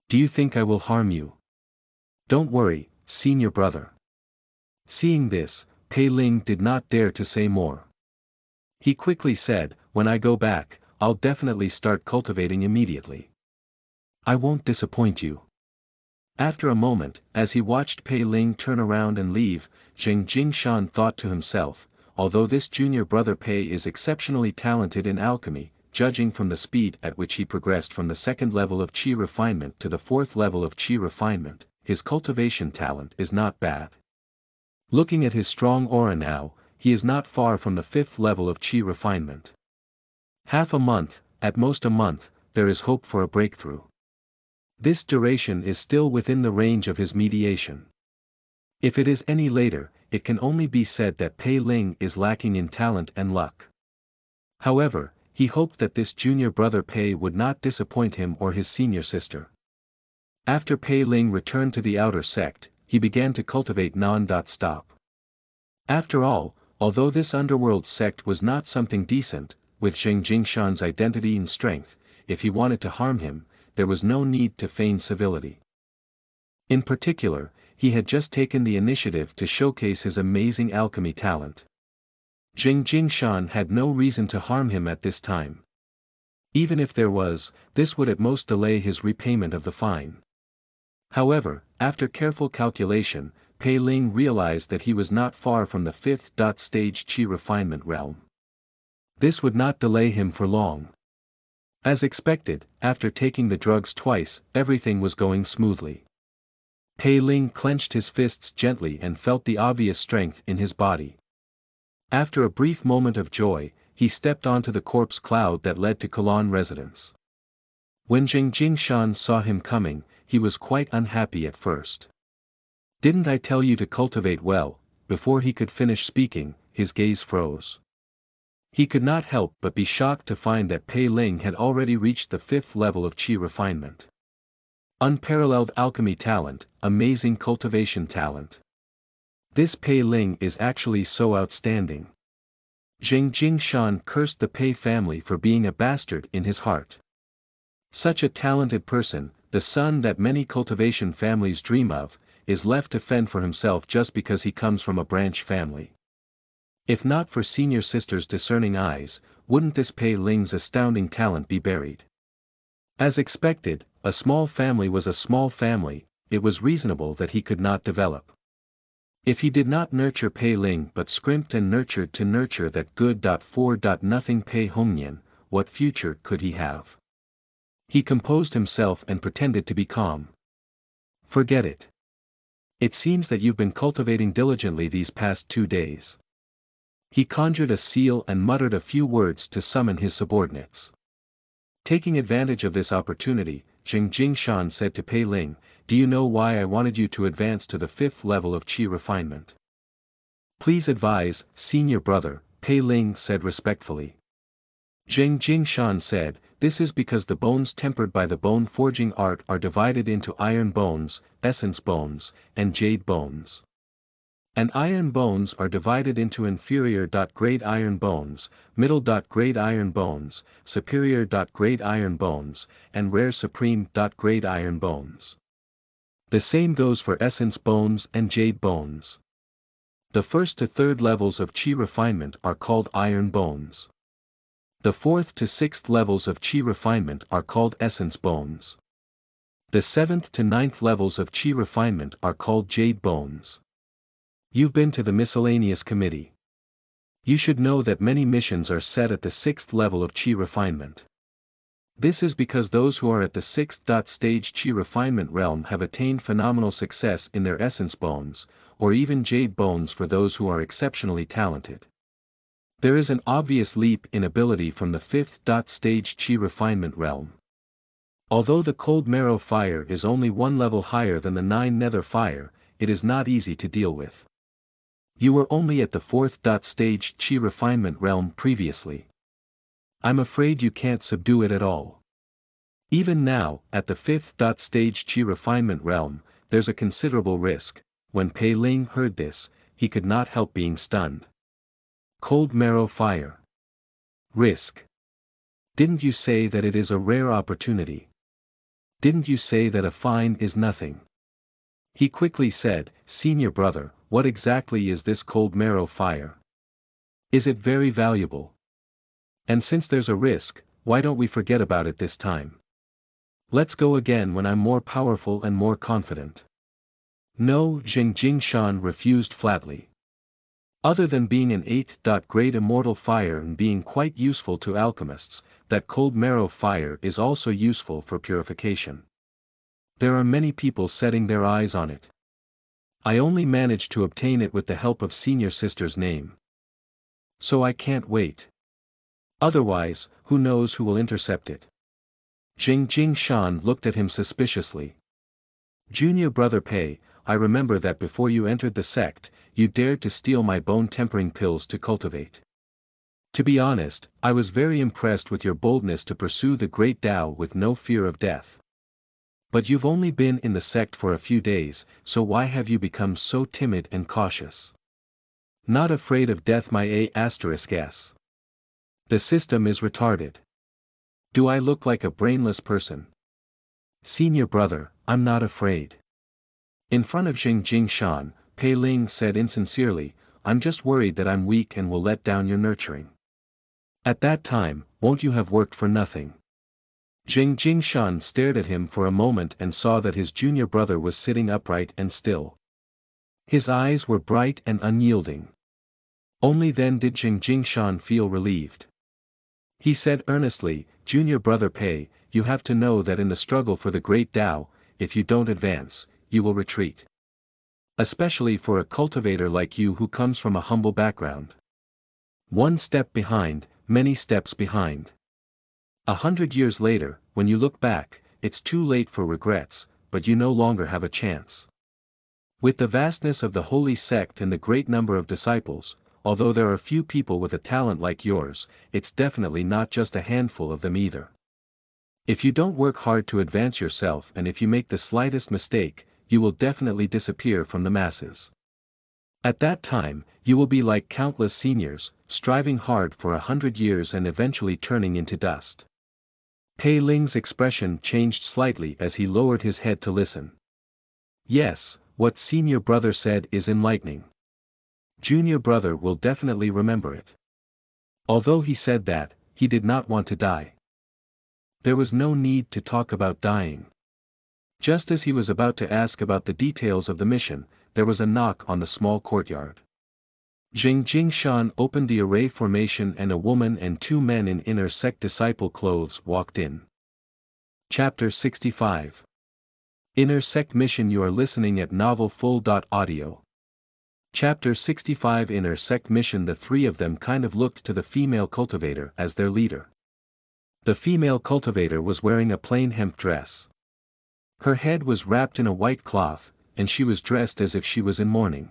Do you think I will harm you?" "Don't worry, senior brother." Seeing this, Pei Ling did not dare to say more. He quickly said, "When I go back, I'll definitely start cultivating immediately. I won't disappoint you." After a moment, as he watched Pei Ling turn around and leave, Jing Shan thought to himself, although this junior brother Pei is exceptionally talented in alchemy, judging from the speed at which he progressed from the 2nd level of qi refinement to the 4th level of qi refinement, his cultivation talent is not bad. Looking at his strong aura now, he is not far from the 5th level of qi refinement. Half a month, at most a month, there is hope for a breakthrough. This duration is still within the range of his mediation. If it is any later, it can only be said that Pei Ling is lacking in talent and luck. However, he hoped that this junior brother Pei would not disappoint him or his senior sister. After Pei Ling returned to the outer sect, he began to cultivate non-stop. After all, although this underworld sect was not something decent, with Jing Shan's identity and strength, if he wanted to harm him, there was no need to feign civility. In particular, he had just taken the initiative to showcase his amazing alchemy talent. Jing Shan had no reason to harm him at this time. Even if there was, this would at most delay his repayment of the fine. However, after careful calculation, Pei Ling realized that he was not far from the 5th stage qi refinement realm. This would not delay him for long. As expected, after taking the drugs twice, everything was going smoothly. Pei Ling clenched his fists gently and felt the obvious strength in his body. After a brief moment of joy, he stepped onto the corpse cloud that led to Kalan residence. When Jing Shan saw him coming, he was quite unhappy at first. "Didn't I tell you to cultivate well?" Before he could finish speaking, his gaze froze. He could not help but be shocked to find that Pei Ling had already reached the 5th level of qi refinement. Unparalleled alchemy talent, amazing cultivation talent. This Pei Ling is actually so outstanding. Jing Shan cursed the Pei family for being a bastard in his heart. Such a talented person, the son that many cultivation families dream of, is left to fend for himself just because he comes from a branch family. If not for senior sister's discerning eyes, wouldn't this Pei Ling's astounding talent be buried? As expected, a small family was a small family, it was reasonable that he could not develop. If he did not nurture Pei Ling but scrimped and nurtured to nurture that good for nothing Pei Hongnian, what future could he have? He composed himself and pretended to be calm. "Forget it. It seems that you've been cultivating diligently these past 2 days." He conjured a seal and muttered a few words to summon his subordinates. Taking advantage of this opportunity, Jing Shan said to Pei Ling, "Do you know why I wanted you to advance to the 5th level of qi refinement?" "Please advise, senior brother," Pei Ling said respectfully. Jing Shan said, "This is because the bones tempered by the bone forging art are divided into iron bones, essence bones, and jade bones. And iron bones are divided into inferior grade iron bones, middle grade iron bones, superior grade iron bones, and rare supreme grade iron bones. The same goes for essence bones and jade bones. The first to third levels of chi refinement are called iron bones. The fourth to sixth levels of chi refinement are called essence bones. The seventh to ninth levels of chi refinement are called jade bones. You've been to the miscellaneous committee. You should know that many missions are set at the sixth level of chi refinement. This is because those who are at the sixth stage chi refinement realm have attained phenomenal success in their essence bones, or even jade bones for those who are exceptionally talented. There is an obvious leap in ability from the fifth stage chi refinement realm. Although the cold marrow fire is only one level higher than the 9 nether fire, it is not easy to deal with. You were only at the fourth stage chi refinement realm previously. I'm afraid you can't subdue it at all. Even now, at the fifth stage chi refinement realm, there's a considerable risk. When Pei Ling heard this, he could not help being stunned. Cold marrow fire. Risk. Didn't you say that it is a rare opportunity? Didn't you say that a fine is nothing? He quickly said, Senior brother, what exactly is this cold marrow fire? Is it very valuable? And since there's a risk, why don't we forget about it this time? Let's go again when I'm more powerful and more confident. No, Jingshan refused flatly. Other than being an 8th grade immortal fire and being quite useful to alchemists, that cold marrow fire is also useful for purification. There are many people setting their eyes on it. I only managed to obtain it with the help of senior sister's name. So I can't wait. Otherwise, who knows who will intercept it? Jingshan looked at him suspiciously. Junior brother Pei, I remember that before you entered the sect, you dared to steal my bone-tempering pills to cultivate. To be honest, I was very impressed with your boldness to pursue the great Tao with no fear of death. But you've only been in the sect for a few days, so why have you become so timid and cautious? Not afraid of death, my A*S. The system is retarded. Do I look like a brainless person? Senior brother, I'm not afraid. In front of Jingshan, Pei Ling said insincerely, I'm just worried that I'm weak and will let down your nurturing. At that time, won't you have worked for nothing? Jingshan stared at him for a moment and saw that his junior brother was sitting upright and still. His eyes were bright and unyielding. Only then did Jingshan feel relieved. He said earnestly, Junior brother Pei, you have to know that in the struggle for the great Tao, if you don't advance, you will retreat. Especially for a cultivator like you who comes from a humble background. One step behind, many steps behind. 100 years later, when you look back, it's too late for regrets, but you no longer have a chance. With the vastness of the holy sect and the great number of disciples, although there are few people with a talent like yours, it's definitely not just a handful of them either. If you don't work hard to advance yourself and if you make the slightest mistake, you will definitely disappear from the masses. At that time, you will be like countless seniors, striving hard for 100 years and eventually turning into dust. Pei Ling's expression changed slightly as he lowered his head to listen. Yes, what senior brother said is enlightening. Junior brother will definitely remember it. Although he said that, he did not want to die. There was no need to talk about dying. Just as he was about to ask about the details of the mission, there was a knock on the small courtyard. Jingshan opened the array formation and a woman and 2 men in inner sect disciple clothes walked in. Chapter 65. Inner Sect Mission. You are listening at novelfull.audio. Chapter 65. Inner Sect Mission. The 3 of them kind of looked to the female cultivator as their leader. The female cultivator was wearing a plain hemp dress. Her head was wrapped in a white cloth, and she was dressed as if she was in mourning.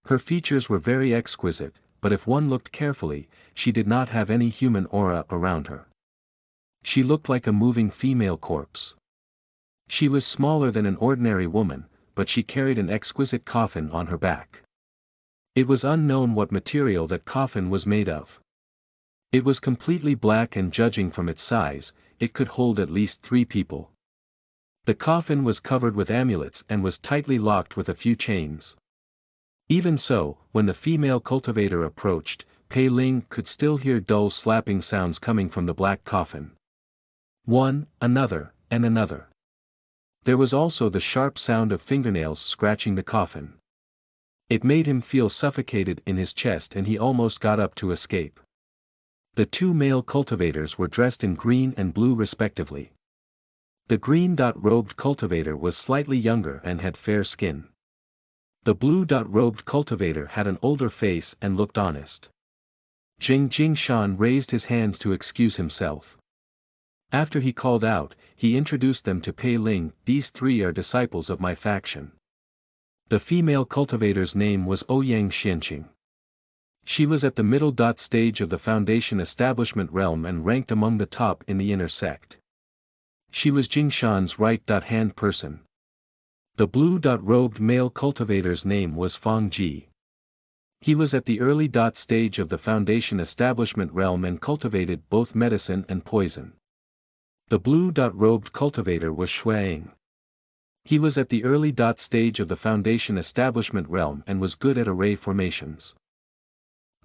Her features were very exquisite, but if one looked carefully, she did not have any human aura around her. She looked like a moving female corpse. She was smaller than an ordinary woman, but she carried an exquisite coffin on her back. It was unknown what material that coffin was made of. It was completely black and judging from its size, it could hold at least 3 people. The coffin was covered with amulets and was tightly locked with a few chains. Even so, when the female cultivator approached, Pei Ling could still hear dull slapping sounds coming from the black coffin. One, another, and another. There was also the sharp sound of fingernails scratching the coffin. It made him feel suffocated in his chest and he almost got up to escape. The two male cultivators were dressed in green and blue respectively. The green-robed cultivator was slightly younger and had fair skin. The blue-robed cultivator had an older face and looked honest. Jingshan raised his hand to excuse himself. After he called out, he introduced them to Pei Ling. These three are disciples of my faction. The female cultivator's name was Ouyang Xianqing. She was at the middle stage of the Foundation establishment realm and ranked among the top in the inner sect. She was Jingshan's right-hand person. The blue-robed male cultivator's name was Fang Ji. He was at the early stage of the Foundation establishment realm and cultivated both medicine and poison. The blue-robed cultivator was Shuang. He was at the early stage of the Foundation establishment realm and was good at array formations.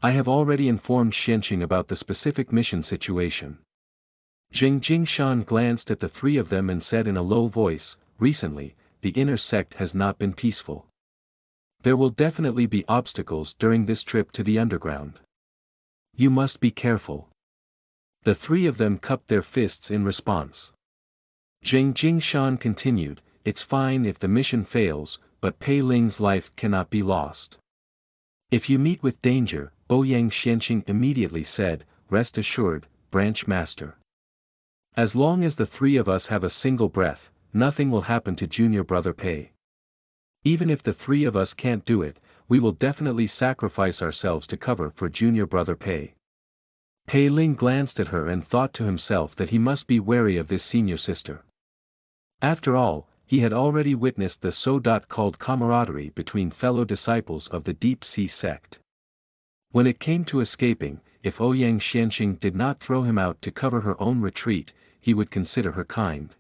I have already informed Xianqing about the specific mission situation. Jingshan glanced at the three of them and said in a low voice, recently, the inner sect has not been peaceful. There will definitely be obstacles during this trip to the underground. You must be careful. The three of them cupped their fists in response. Jingshan continued, it's fine if the mission fails, but Pei Ling's life cannot be lost. If you meet with danger, Ouyang Xianqing immediately said, rest assured, branch master. As long as the three of us have a single breath, nothing will happen to junior brother Pei. Even if the three of us can't do it, we will definitely sacrifice ourselves to cover for junior brother Pei. Pei Ling glanced at her and thought to himself that he must be wary of this senior sister. After all, he had already witnessed the so-called camaraderie between fellow disciples of the Deep Sea sect. When it came to escaping, if Ouyang Xianqing did not throw him out to cover her own retreat, he would consider her kind.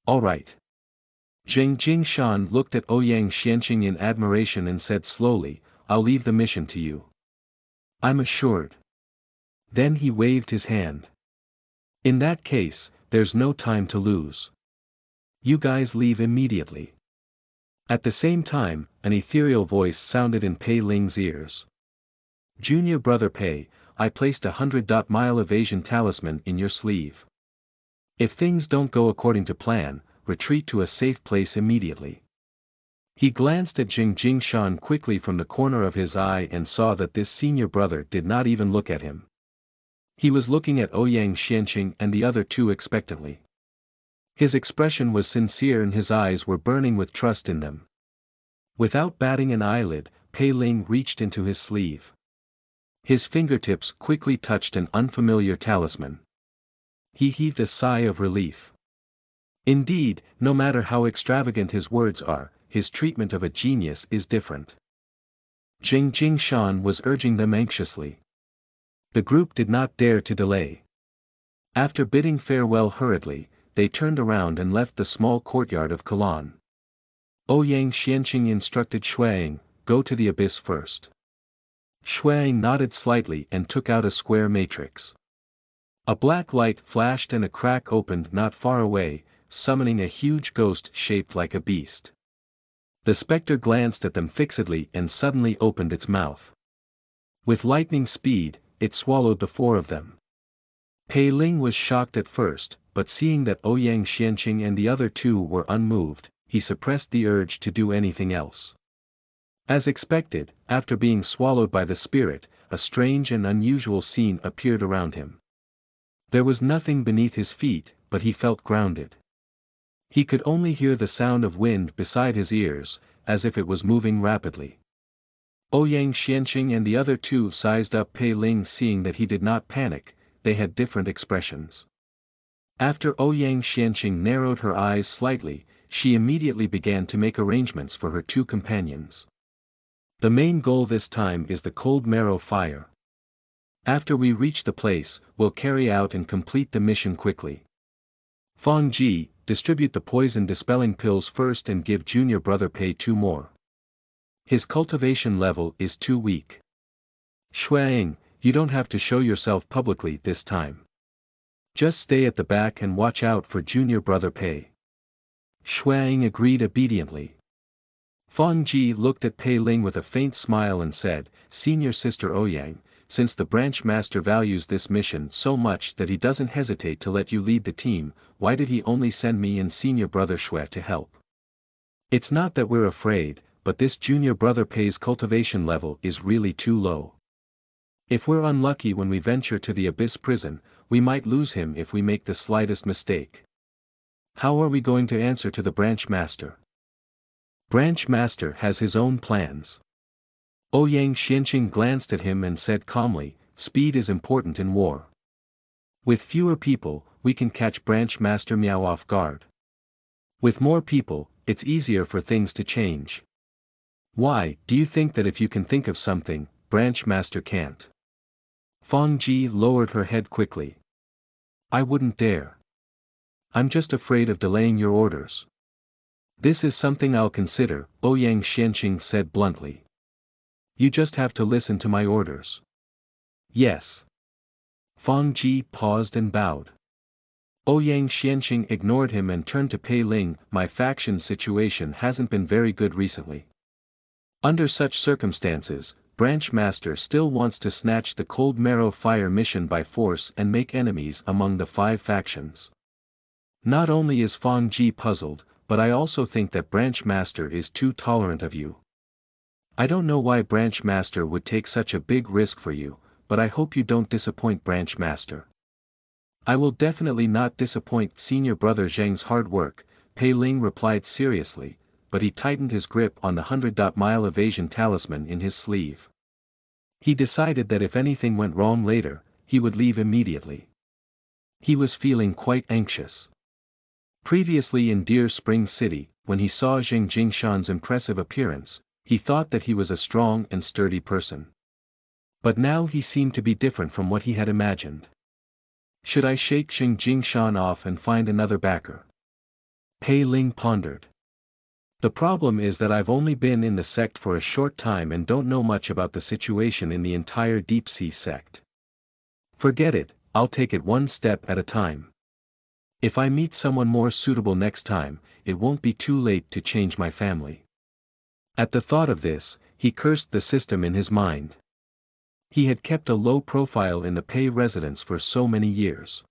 All right. Jingshan looked at Ouyang Xianqing in admiration and said slowly, I'll leave the mission to you. I'm assured. Then he waved his hand. In that case, there's no time to lose. You guys leave immediately. At the same time, an ethereal voice sounded in Pei Ling's ears. Junior brother Pei, I placed a 100-mile evasion talisman in your sleeve. If things don't go according to plan, retreat to a safe place immediately. He glanced at Jingshan quickly from the corner of his eye and saw that this senior brother did not even look at him. He was looking at Ouyang Xianqing and the other two expectantly. His expression was sincere and his eyes were burning with trust in them. Without batting an eyelid, Pei Ling reached into his sleeve. His fingertips quickly touched an unfamiliar talisman. He heaved a sigh of relief. Indeed, no matter how extravagant his words are, his treatment of a genius is different. Jingshan was urging them anxiously. The group did not dare to delay. After bidding farewell hurriedly, they turned around and left the small courtyard of Kalan. Ouyang Xianqing instructed Shuang, go to the abyss first. Shuang nodded slightly and took out a square matrix. A black light flashed and a crack opened not far away, summoning a huge ghost shaped like a beast. The specter glanced at them fixedly and suddenly opened its mouth. With lightning speed, it swallowed the four of them. Pei Ling was shocked at first, but seeing that Ouyang Xianqing and the other two were unmoved, he suppressed the urge to do anything else. As expected, after being swallowed by the spirit, a strange and unusual scene appeared around him. There was nothing beneath his feet, but he felt grounded. He could only hear the sound of wind beside his ears, as if it was moving rapidly. Ouyang Xianqing and the other two sized up Pei Ling, seeing that he did not panic. They had different expressions. After Ouyang Xianqing narrowed her eyes slightly, she immediately began to make arrangements for her two companions. The main goal this time is the cold marrow fire. After we reach the place, we'll carry out and complete the mission quickly. Fang Ji, distribute the poison-dispelling pills first and give junior brother Pei 2 more. His cultivation level is too weak. Xueying, you don't have to show yourself publicly this time. Just stay at the back and watch out for junior brother Pei. Xueying agreed obediently. Fang Ji looked at Pei Ling with a faint smile and said, Senior Sister Ouyang, since the branch master values this mission so much that he doesn't hesitate to let you lead the team, why did he only send me and senior brother Xue to help? It's not that we're afraid, but this junior brother Pei's cultivation level is really too low. If we're unlucky when we venture to the Abyss prison, we might lose him if we make the slightest mistake. How are we going to answer to the branch master? Branch master has his own plans. Ouyang Xianqing glanced at him and said calmly, speed is important in war. With fewer people, we can catch branch master Miao off guard. With more people, it's easier for things to change. Why, do you think that if you can think of something, branch master can't? Fang Ji lowered her head quickly. I wouldn't dare. I'm just afraid of delaying your orders. This is something I'll consider, Ouyang Xianqing said bluntly. You just have to listen to my orders. Yes. Fang Ji paused and bowed. Ouyang Xianqing ignored him and turned to Pei Ling. My faction situation hasn't been very good recently. Under such circumstances, Branch Master still wants to snatch the Cold Marrow Fire mission by force and make enemies among the 5 factions. Not only is Fang Ji puzzled, but I also think that Branch Master is too tolerant of you. I don't know why Branch Master would take such a big risk for you, but I hope you don't disappoint Branch Master. I will definitely not disappoint Senior Brother Zheng's hard work, Pei Ling replied seriously, but he tightened his grip on the 100-mile evasion talisman in his sleeve. He decided that if anything went wrong later, he would leave immediately. He was feeling quite anxious. Previously in Deer Spring City, when he saw Zheng Jingshan's impressive appearance, he thought that he was a strong and sturdy person. But now he seemed to be different from what he had imagined. Should I shake Zheng Jingshan off and find another backer? Pei Ling pondered. The problem is that I've only been in the sect for a short time and don't know much about the situation in the entire Deep Sea sect. Forget it, I'll take it one step at a time. If I meet someone more suitable next time, it won't be too late to change my family. At the thought of this, he cursed the system in his mind. He had kept a low profile in the Pei residence for so many years.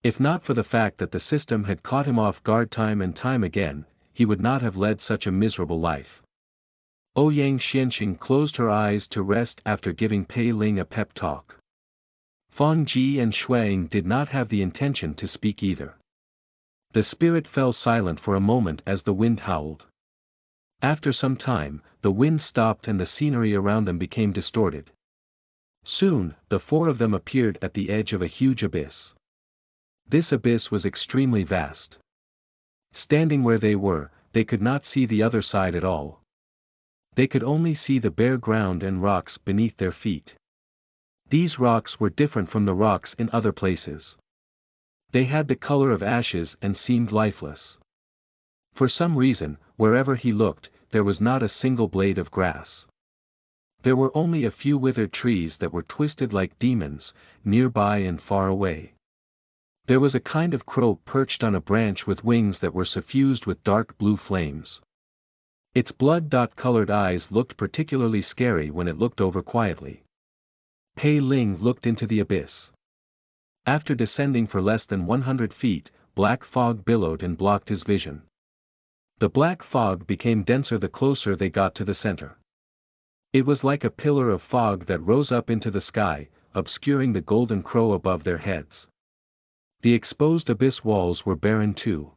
If not for the fact that the system had caught him off guard time and time again, he would not have led such a miserable life. Ouyang Xianqing closed her eyes to rest after giving Pei Ling a pep talk. Fang Ji and Xueying did not have the intention to speak either. The spirit fell silent for a moment as the wind howled. After some time, the wind stopped and the scenery around them became distorted. Soon, the 4 of them appeared at the edge of a huge abyss. This abyss was extremely vast. Standing where they were, they could not see the other side at all. They could only see the bare ground and rocks beneath their feet. These rocks were different from the rocks in other places. They had the color of ashes and seemed lifeless. For some reason, wherever he looked, there was not a single blade of grass. There were only a few withered trees that were twisted like demons, nearby and far away. There was a kind of crow perched on a branch with wings that were suffused with dark blue flames. Its blood-colored eyes looked particularly scary when it looked over quietly. Pei Ling looked into the abyss. After descending for less than 100 feet, black fog billowed and blocked his vision. The black fog became denser the closer they got to the center. It was like a pillar of fog that rose up into the sky, obscuring the golden crow above their heads. The exposed abyss walls were barren too.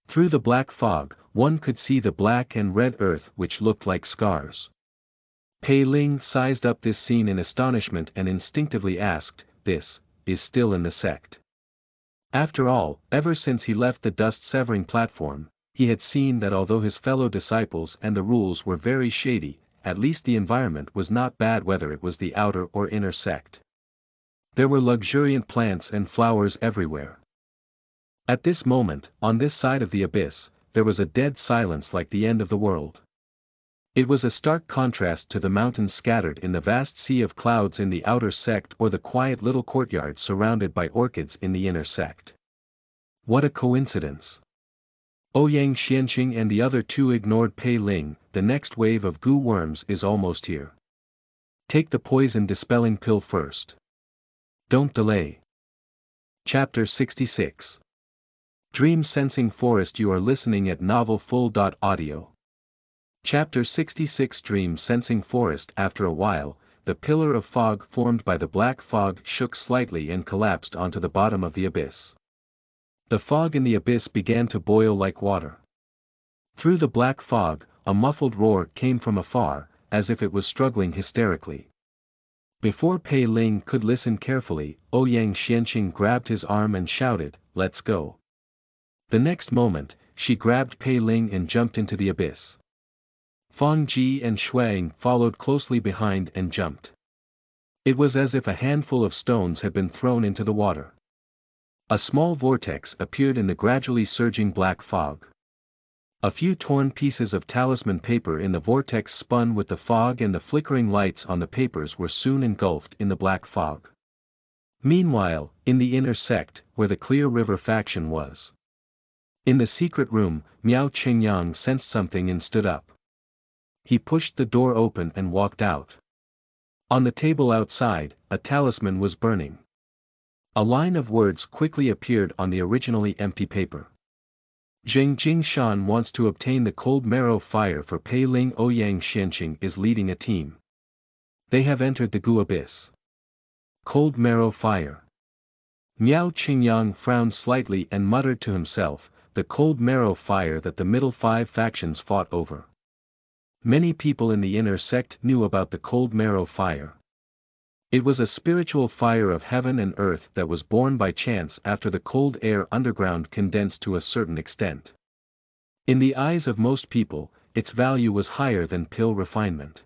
Through the black fog, one could see the black and red earth which looked like scars. Pei Ling sized up this scene in astonishment and instinctively asked, "This is still in the sect?" After all, ever since he left the dust-severing platform, he had seen that although his fellow disciples and the rules were very shady, at least the environment was not bad whether it was the outer or inner sect. There were luxuriant plants and flowers everywhere. At this moment, on this side of the abyss, there was a dead silence like the end of the world. It was a stark contrast to the mountains scattered in the vast sea of clouds in the outer sect or the quiet little courtyard surrounded by orchids in the inner sect. What a coincidence! Ouyang Xianqing and the other two ignored Pei Ling. The next wave of goo worms is almost here. Take the poison dispelling pill first. Don't delay. Chapter 66. Dream Sensing Forest. You are listening at novelfull.audio. Chapter 66. Dream Sensing Forest. After a while, the pillar of fog formed by the black fog shook slightly and collapsed onto the bottom of the abyss. The fog in the abyss began to boil like water. Through the black fog, a muffled roar came from afar, as if it was struggling hysterically. Before Pei Ling could listen carefully, Ouyang Xianqing grabbed his arm and shouted, "Let's go." The next moment, she grabbed Pei Ling and jumped into the abyss. Fang Ji and Shuang followed closely behind and jumped. It was as if a handful of stones had been thrown into the water. A small vortex appeared in the gradually surging black fog. A few torn pieces of talisman paper in the vortex spun with the fog, and the flickering lights on the papers were soon engulfed in the black fog. Meanwhile, in the inner sect, where the Clear River faction was. In the secret room, Miao Qingyang sensed something and stood up. He pushed the door open and walked out. On the table outside, a talisman was burning. A line of words quickly appeared on the originally empty paper. Jing Jingshan wants to obtain the cold marrow fire for Pei Ling. Ouyang Xianqing is leading a team. They have entered the goo abyss. Cold marrow fire. Miao Qingyang frowned slightly and muttered to himself, the cold marrow fire that the middle five factions fought over. Many people in the inner sect knew about the cold marrow fire. It was a spiritual fire of heaven and earth that was born by chance after the cold air underground condensed to a certain extent. In the eyes of most people, its value was higher than pill refinement.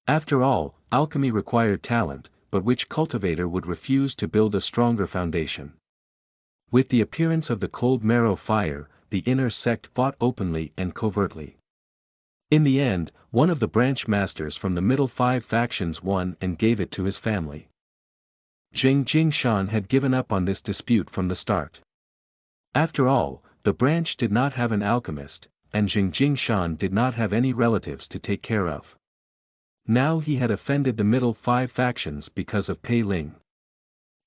After all, alchemy required talent, but which cultivator would refuse to build a stronger foundation? With the appearance of the cold marrow fire, the inner sect fought openly and covertly. In the end, one of the branch masters from the middle five factions won and gave it to his family. Jing Jingshan had given up on this dispute from the start. After all, the branch did not have an alchemist, and Jing Jingshan did not have any relatives to take care of. Now he had offended the middle five factions because of Pei Ling.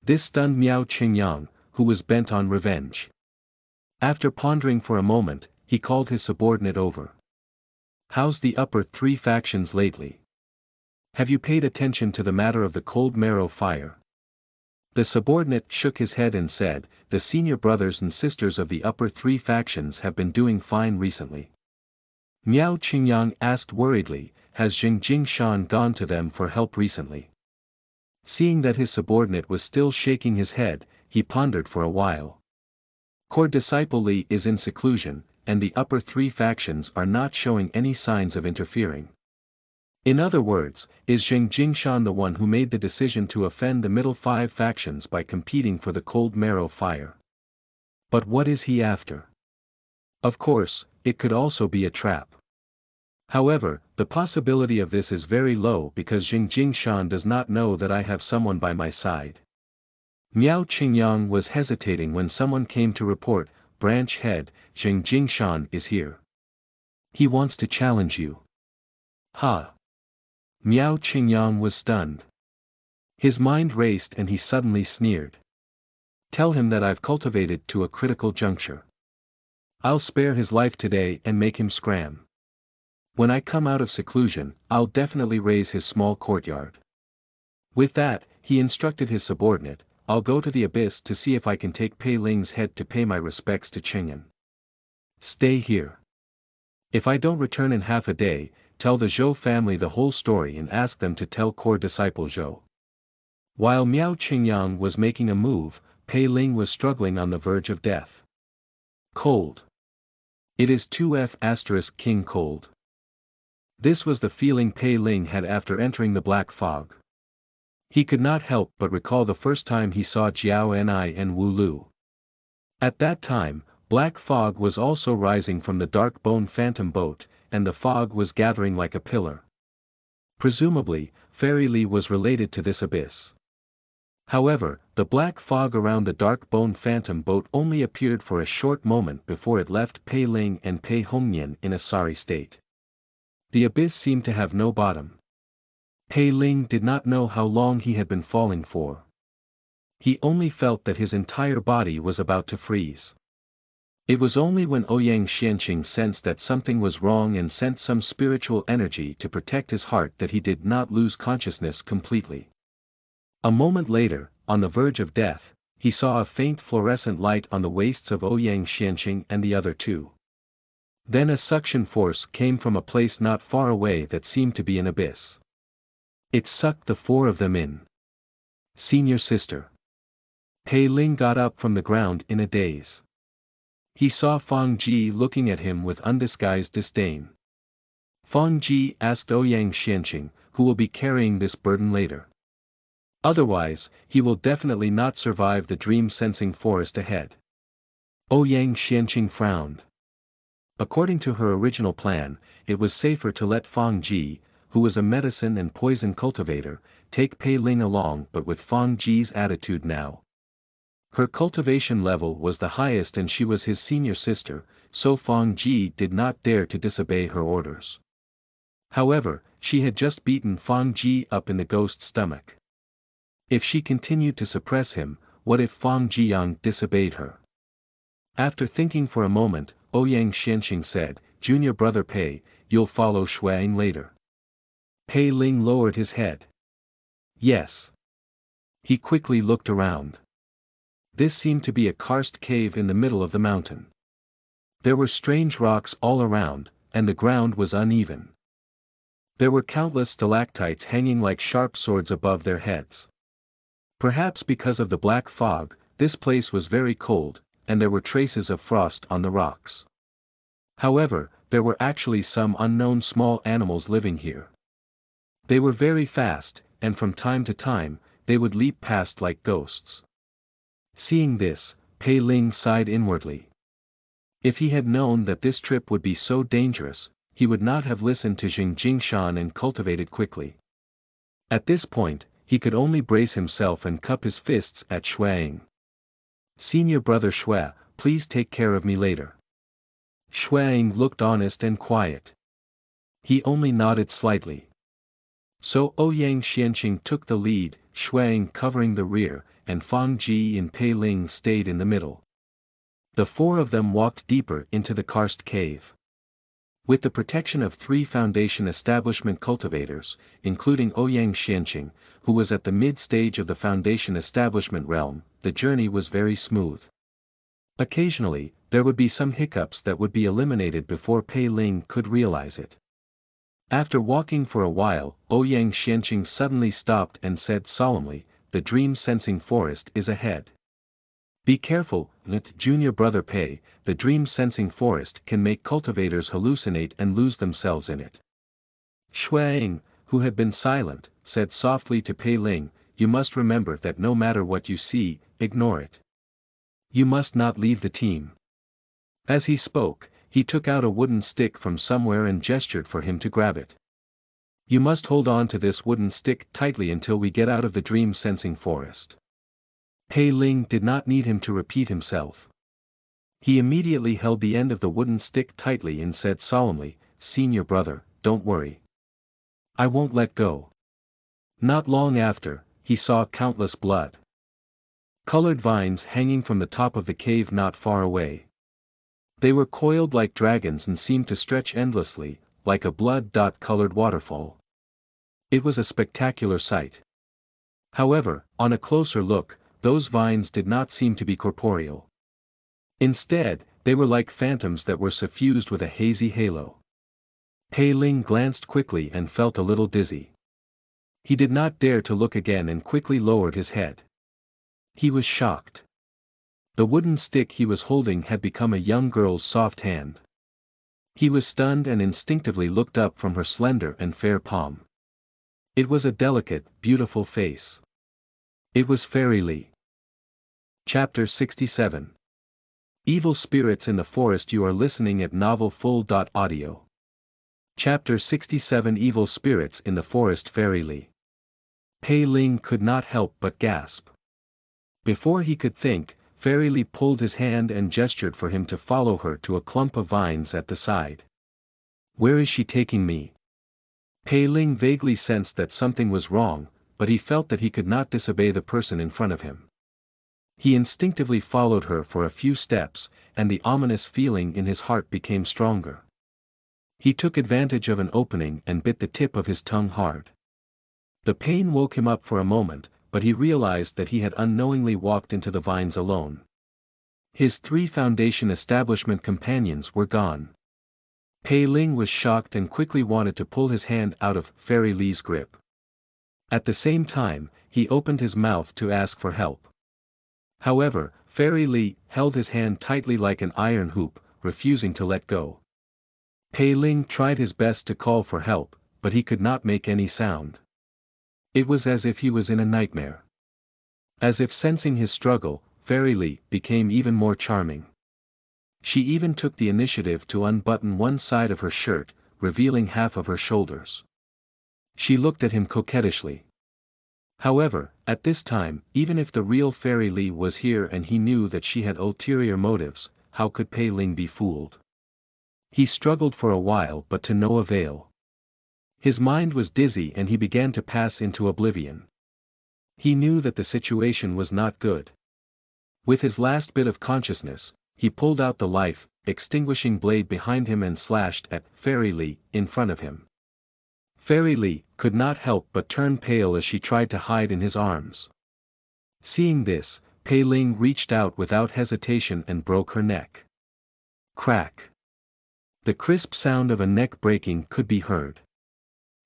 This stunned Miao Qingyang, who was bent on revenge. After pondering for a moment, he called his subordinate over. "How's the upper three factions lately? Have you paid attention to the matter of the cold marrow fire?" The subordinate shook his head and said, "The senior brothers and sisters of the upper three factions have been doing fine recently." Miao Qingyang asked worriedly, "Has Jing Jingshan gone to them for help recently?" Seeing that his subordinate was still shaking his head, he pondered for a while. Core disciple Li is in seclusion, and the upper three factions are not showing any signs of interfering. In other words, is Jing Jingshan the one who made the decision to offend the middle five factions by competing for the cold marrow fire? But what is he after? Of course, it could also be a trap. However, the possibility of this is very low because Jing Jingshan does not know that I have someone by my side. Miao Qingyang was hesitating when someone came to report, "Branch head, Jing Jingshan is here. He wants to challenge you." Ha! Miao Qingyang was stunned. His mind raced and he suddenly sneered. "Tell him that I've cultivated to a critical juncture. I'll spare his life today and make him scram. When I come out of seclusion, I'll definitely raise his small courtyard." With that, he instructed his subordinate, "I'll go to the abyss to see if I can take Pei Ling's head to pay my respects to Qingyan. Stay here. If I don't return in half a day, tell the Zhou family the whole story and ask them to tell core disciple Zhou." While Miao Qingyang was making a move, Pei Ling was struggling on the verge of death. Cold. It is 2F** King cold. This was the feeling Pei Ling had after entering the black fog. He could not help but recall the first time he saw Jiao Ni and Wu Lu. At that time, black fog was also rising from the dark bone phantom boat, and the fog was gathering like a pillar. Presumably, Fairy Lee was related to this abyss. However, the black fog around the dark bone phantom boat only appeared for a short moment before it left Pei Ling and Pei Hongnian in a sorry state. The abyss seemed to have no bottom. Pei Ling did not know how long he had been falling for. He only felt that his entire body was about to freeze. It was only when Ouyang Xianqing sensed that something was wrong and sent some spiritual energy to protect his heart that he did not lose consciousness completely. A moment later, on the verge of death, he saw a faint fluorescent light on the waists of Ouyang Xianqing and the other two. Then a suction force came from a place not far away that seemed to be an abyss. It sucked the four of them in. Senior sister. Pei Ling got up from the ground in a daze. He saw Fang Ji looking at him with undisguised disdain. Fang Ji asked Ouyang Xianqing, who will be carrying this burden later? Otherwise, he will definitely not survive the dream-sensing forest ahead. Ouyang Xianqing frowned. According to her original plan, it was safer to let Fang Ji, who was a medicine and poison cultivator, take Pei Ling along, but with Fang Ji's attitude now. Her cultivation level was the highest and she was his senior sister, so Fang Ji did not dare to disobey her orders. However, she had just beaten Fang Ji up in the ghost's stomach. If she continued to suppress him, what if Fang Jiyang disobeyed her? After thinking for a moment, Ouyang Xianqing said, "Junior brother Pei, you'll follow Shuang later." Pei Ling lowered his head. Yes. He quickly looked around. This seemed to be a karst cave in the middle of the mountain. There were strange rocks all around, and the ground was uneven. There were countless stalactites hanging like sharp swords above their heads. Perhaps because of the black fog, this place was very cold, and there were traces of frost on the rocks. However, there were actually some unknown small animals living here. They were very fast, and from time to time, they would leap past like ghosts. Seeing this, Pei Ling sighed inwardly. If he had known that this trip would be so dangerous, he would not have listened to Jing Jingshan and cultivated quickly. At this point, he could only brace himself and cup his fists at Shuang. Senior brother Shui, please take care of me later. Shuang looked honest and quiet. He only nodded slightly. So Ouyang Xianqing took the lead, Shuang covering the rear, and Fang Ji and Pei Ling stayed in the middle. The four of them walked deeper into the karst cave. With the protection of 3 foundation establishment cultivators, including Ouyang Xianqing, who was at the mid-stage of the foundation establishment realm, the journey was very smooth. Occasionally, there would be some hiccups that would be eliminated before Pei Ling could realize it. After walking for a while, Ouyang Xianqing suddenly stopped and said solemnly, "The dream-sensing forest is ahead. Be careful, junior brother Pei, the dream-sensing forest can make cultivators hallucinate and lose themselves in it." Shuang, who had been silent, said softly to Pei Ling, "You must remember that no matter what you see, ignore it. You must not leave the team." As he spoke, he took out a wooden stick from somewhere and gestured for him to grab it. "You must hold on to this wooden stick tightly until we get out of the dream-sensing forest." Pei Ling did not need him to repeat himself. He immediately held the end of the wooden stick tightly and said solemnly, "Senior brother, don't worry. I won't let go." Not long after, he saw countless blood-colored vines hanging from the top of the cave not far away. They were coiled like dragons and seemed to stretch endlessly, like a blood-colored waterfall. It was a spectacular sight. However, on a closer look, those vines did not seem to be corporeal. Instead, they were like phantoms that were suffused with a hazy halo. Pei Ling glanced quickly and felt a little dizzy. He did not dare to look again and quickly lowered his head. He was shocked. The wooden stick he was holding had become a young girl's soft hand. He was stunned and instinctively looked up from her slender and fair palm. It was a delicate, beautiful face. It was Fairy Lee. Chapter 67. Evil Spirits in the Forest. You are listening at novelfull.audio. Chapter 67 Evil Spirits in the Forest. Fairy Lee. Pei Ling could not help but gasp. Before he could think, Fairy Lee pulled his hand and gestured for him to follow her to a clump of vines at the side. Where is she taking me? Pei Ling vaguely sensed that something was wrong, but he felt that he could not disobey the person in front of him. He instinctively followed her for a few steps, and the ominous feeling in his heart became stronger. He took advantage of an opening and bit the tip of his tongue hard. The pain woke him up for a moment, but he realized that he had unknowingly walked into the vines alone. His 3 Foundation establishment companions were gone. Pei Ling was shocked and quickly wanted to pull his hand out of Fairy Lee's grip. At the same time, he opened his mouth to ask for help. However, Fairy Lee held his hand tightly like an iron hoop, refusing to let go. Pei Ling tried his best to call for help, but he could not make any sound. It was as if he was in a nightmare. As if sensing his struggle, Fairy Lee became even more charming. She even took the initiative to unbutton one side of her shirt, revealing half of her shoulders. She looked at him coquettishly. However, at this time, even if the real Fairy Lee was here and he knew that she had ulterior motives, how could Pei Ling be fooled? He struggled for a while but to no avail. His mind was dizzy and he began to pass into oblivion. He knew that the situation was not good. With his last bit of consciousness, he pulled out the life-extinguishing blade behind him and slashed at Fairy Lee in front of him. Fairy Lee could not help but turn pale as she tried to hide in his arms. Seeing this, Pei Ling reached out without hesitation and broke her neck. Crack! The crisp sound of a neck breaking could be heard.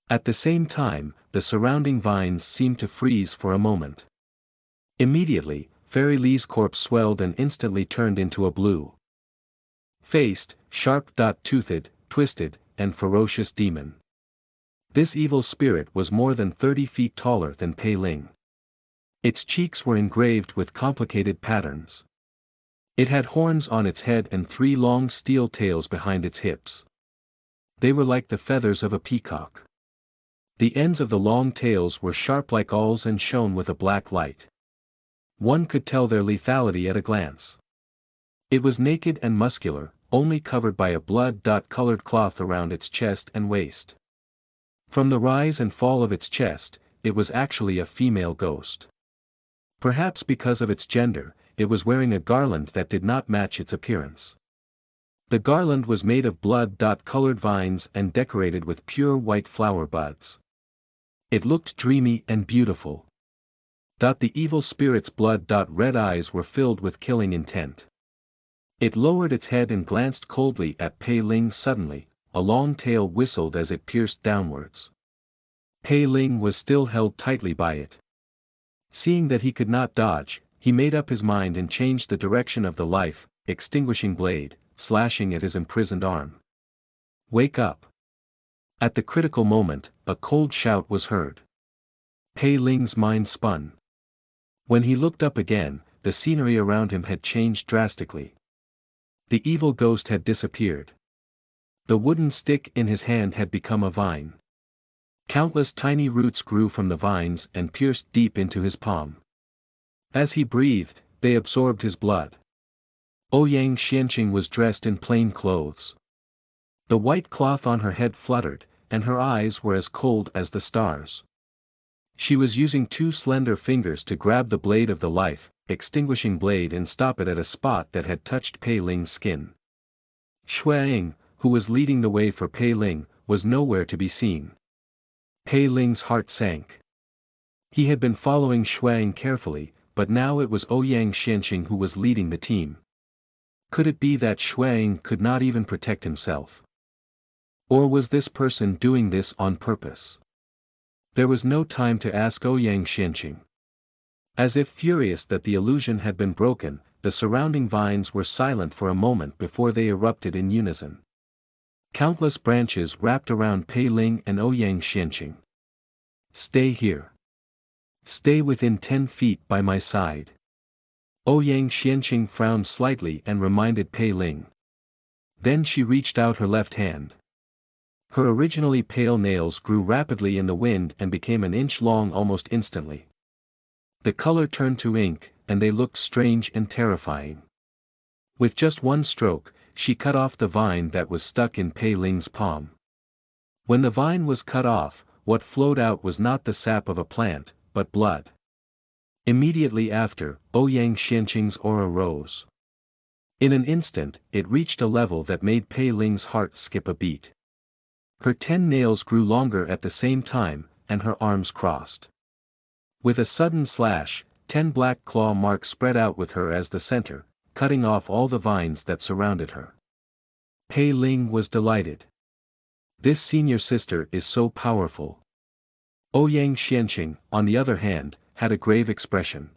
At the same time, the surrounding vines seemed to freeze for a moment. Immediately, Fairy Lee's corpse swelled and instantly turned into a blue-faced, sharp-toothed, twisted, and ferocious demon. This evil spirit was more than 30 feet taller than Pei Ling. Its cheeks were engraved with complicated patterns. It had horns on its head and 3 long steel tails behind its hips. They were like the feathers of a peacock. The ends of the long tails were sharp like awls and shone with a black light. One could tell their lethality at a glance. It was naked and muscular, only covered by a blood-colored cloth around its chest and waist. From the rise and fall of its chest, it was actually a female ghost. Perhaps because of its gender, it was wearing a garland that did not match its appearance. The garland was made of blood-colored vines and decorated with pure white flower buds. It looked dreamy and beautiful. The evil spirit's blood-red eyes were filled with killing intent. It lowered its head and glanced coldly at Pei Ling. Suddenly, a long tail whistled as it pierced downwards. Pei Ling was still held tightly by it. Seeing that he could not dodge, he made up his mind and changed the direction of the life-extinguishing blade, slashing at his imprisoned arm. Wake up! At the critical moment, a cold shout was heard. Pei Ling's mind spun. When he looked up again, the scenery around him had changed drastically. The evil ghost had disappeared. The wooden stick in his hand had become a vine. Countless tiny roots grew from the vines and pierced deep into his palm. As he breathed, they absorbed his blood. Ouyang Xianqing was dressed in plain clothes. The white cloth on her head fluttered, and her eyes were as cold as the stars. She was using 2 slender fingers to grab the blade of the life-extinguishing blade and stop it at a spot that had touched Pei Ling's skin. Xueying, who was leading the way for Pei Ling, was nowhere to be seen. Pei Ling's heart sank. He had been following Xueying carefully, but now it was Ouyang Xianqing who was leading the team. Could it be that Xueying could not even protect himself? Or was this person doing this on purpose? There was no time to ask Ouyang Xianqing. As if furious that the illusion had been broken, the surrounding vines were silent for a moment before they erupted in unison. Countless branches wrapped around Pei Ling and Ouyang Xianqing. Stay here. Stay within 10 feet by my side. Ouyang Xianqing frowned slightly and reminded Pei Ling. Then she reached out her left hand. Her originally pale nails grew rapidly in the wind and became an inch long almost instantly. The color turned to ink, and they looked strange and terrifying. With just one stroke, she cut off the vine that was stuck in Pei Ling's palm. When the vine was cut off, what flowed out was not the sap of a plant, but blood. Immediately after, Ouyang Xianqing's aura rose. In an instant, it reached a level that made Pei Ling's heart skip a beat. Her 10 nails grew longer at the same time, and her arms crossed. With a sudden slash, 10 black claw marks spread out with her as the center, cutting off all the vines that surrounded her. Pei Ling was delighted. This senior sister is so powerful. Ouyang Xianqing, on the other hand, had a grave expression.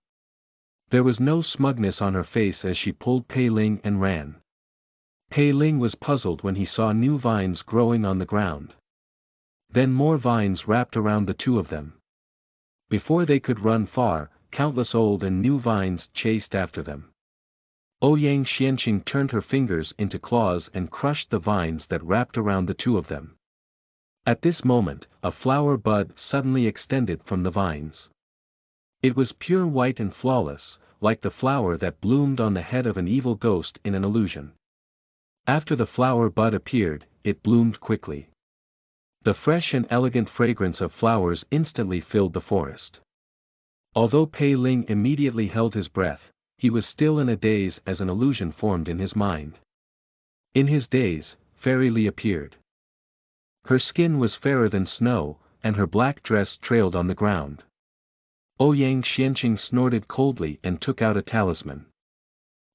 There was no smugness on her face as she pulled Pei Ling and ran. Pei Ling was puzzled when he saw new vines growing on the ground. Then more vines wrapped around the two of them. Before they could run far, countless old and new vines chased after them. Ouyang Xianqing turned her fingers into claws and crushed the vines that wrapped around the two of them. At this moment, a flower bud suddenly extended from the vines. It was pure white and flawless, like the flower that bloomed on the head of an evil ghost in an illusion. After the flower bud appeared, it bloomed quickly. The fresh and elegant fragrance of flowers instantly filled the forest. Although Pei Ling immediately held his breath, he was still in a daze as an illusion formed in his mind. In his daze, Fairy Li appeared. Her skin was fairer than snow, and her black dress trailed on the ground. Ouyang Xianqing snorted coldly and took out a talisman.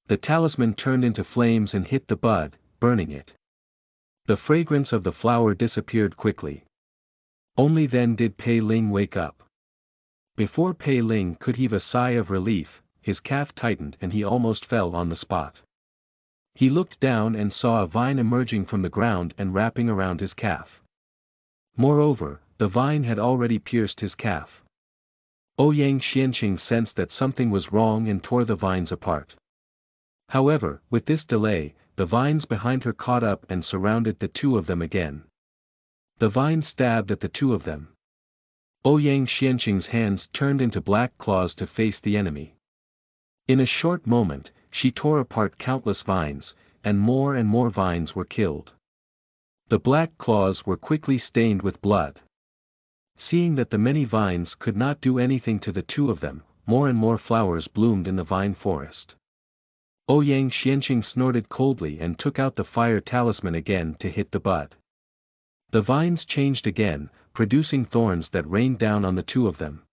The talisman turned into flames and hit the bud, burning it. The fragrance of the flower disappeared quickly. Only then did Pei Ling wake up. Before Pei Ling could heave a sigh of relief, his calf tightened and he almost fell on the spot. He looked down and saw a vine emerging from the ground and wrapping around his calf. Moreover, the vine had already pierced his calf. Ouyang Xianqing sensed that something was wrong and tore the vines apart. However, with this delay, the vines behind her caught up and surrounded the two of them again. The vines stabbed at the two of them. Ouyang Xianqing's hands turned into black claws to face the enemy. In a short moment, she tore apart countless vines, and more vines were killed. The black claws were quickly stained with blood. Seeing that the many vines could not do anything to the two of them, more and more flowers bloomed in the vine forest. Ouyang Xianqing snorted coldly and took out the fire talisman again to hit the bud. The vines changed again, producing thorns that rained down on the two of them.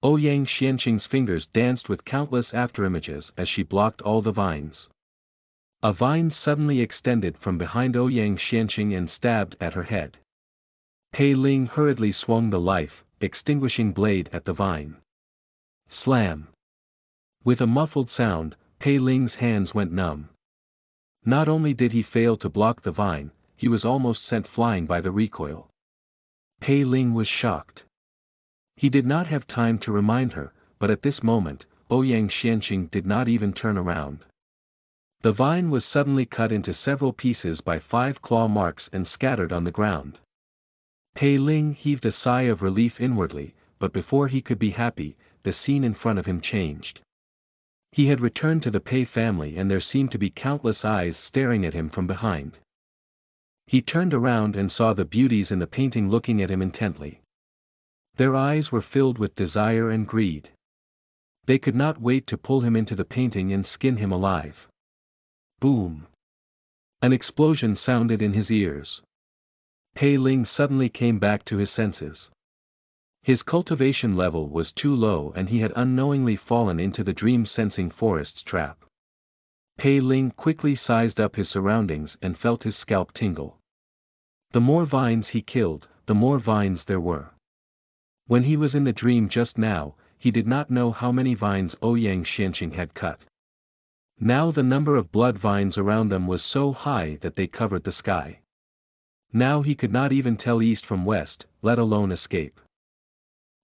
Ouyang Xianqing's fingers danced with countless afterimages as she blocked all the vines. A vine suddenly extended from behind Ouyang Xianqing and stabbed at her head. Pei Ling hurriedly swung the life-extinguishing blade at the vine. Slam! With a muffled sound, Pei Ling's hands went numb. Not only did he fail to block the vine, he was almost sent flying by the recoil. Pei Ling was shocked. He did not have time to remind her, but at this moment, Ouyang Xianqing did not even turn around. The vine was suddenly cut into several pieces by 5 claw marks and scattered on the ground. Pei Ling heaved a sigh of relief inwardly, but before he could be happy, the scene in front of him changed. He had returned to the Pei family and there seemed to be countless eyes staring at him from behind. He turned around and saw the beauties in the painting looking at him intently. Their eyes were filled with desire and greed. They could not wait to pull him into the painting and skin him alive. Boom! An explosion sounded in his ears. Pei Ling suddenly came back to his senses. His cultivation level was too low and he had unknowingly fallen into the dream-sensing forest's trap. Pei Ling quickly sized up his surroundings and felt his scalp tingle. The more vines he killed, the more vines there were. When he was in the dream just now, he did not know how many vines Ouyang Xianqing had cut. Now the number of blood vines around them was so high that they covered the sky. Now he could not even tell east from west, let alone escape.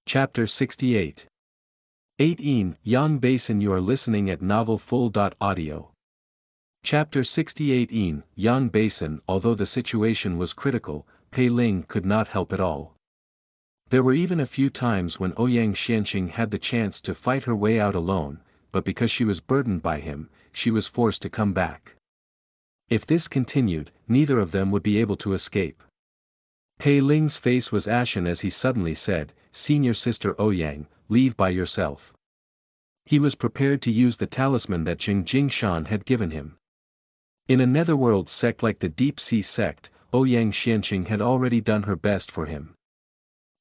Chapter 68. 18 Yang Basin. You are listening at novelfull.audio. Chapter 68 In Yang Basin. Although the situation was critical, Pei Ling could not help it all. There were even a few times when Ouyang Xianqing had the chance to fight her way out alone, but because she was burdened by him, she was forced to come back. If this continued, neither of them would be able to escape. Pei Ling's face was ashen as he suddenly said, "Senior Sister Ouyang, leave by yourself." He was prepared to use the talisman that Jing Jingshan had given him. In a netherworld sect like the Deep Sea sect, Ouyang Xianqing had already done her best for him.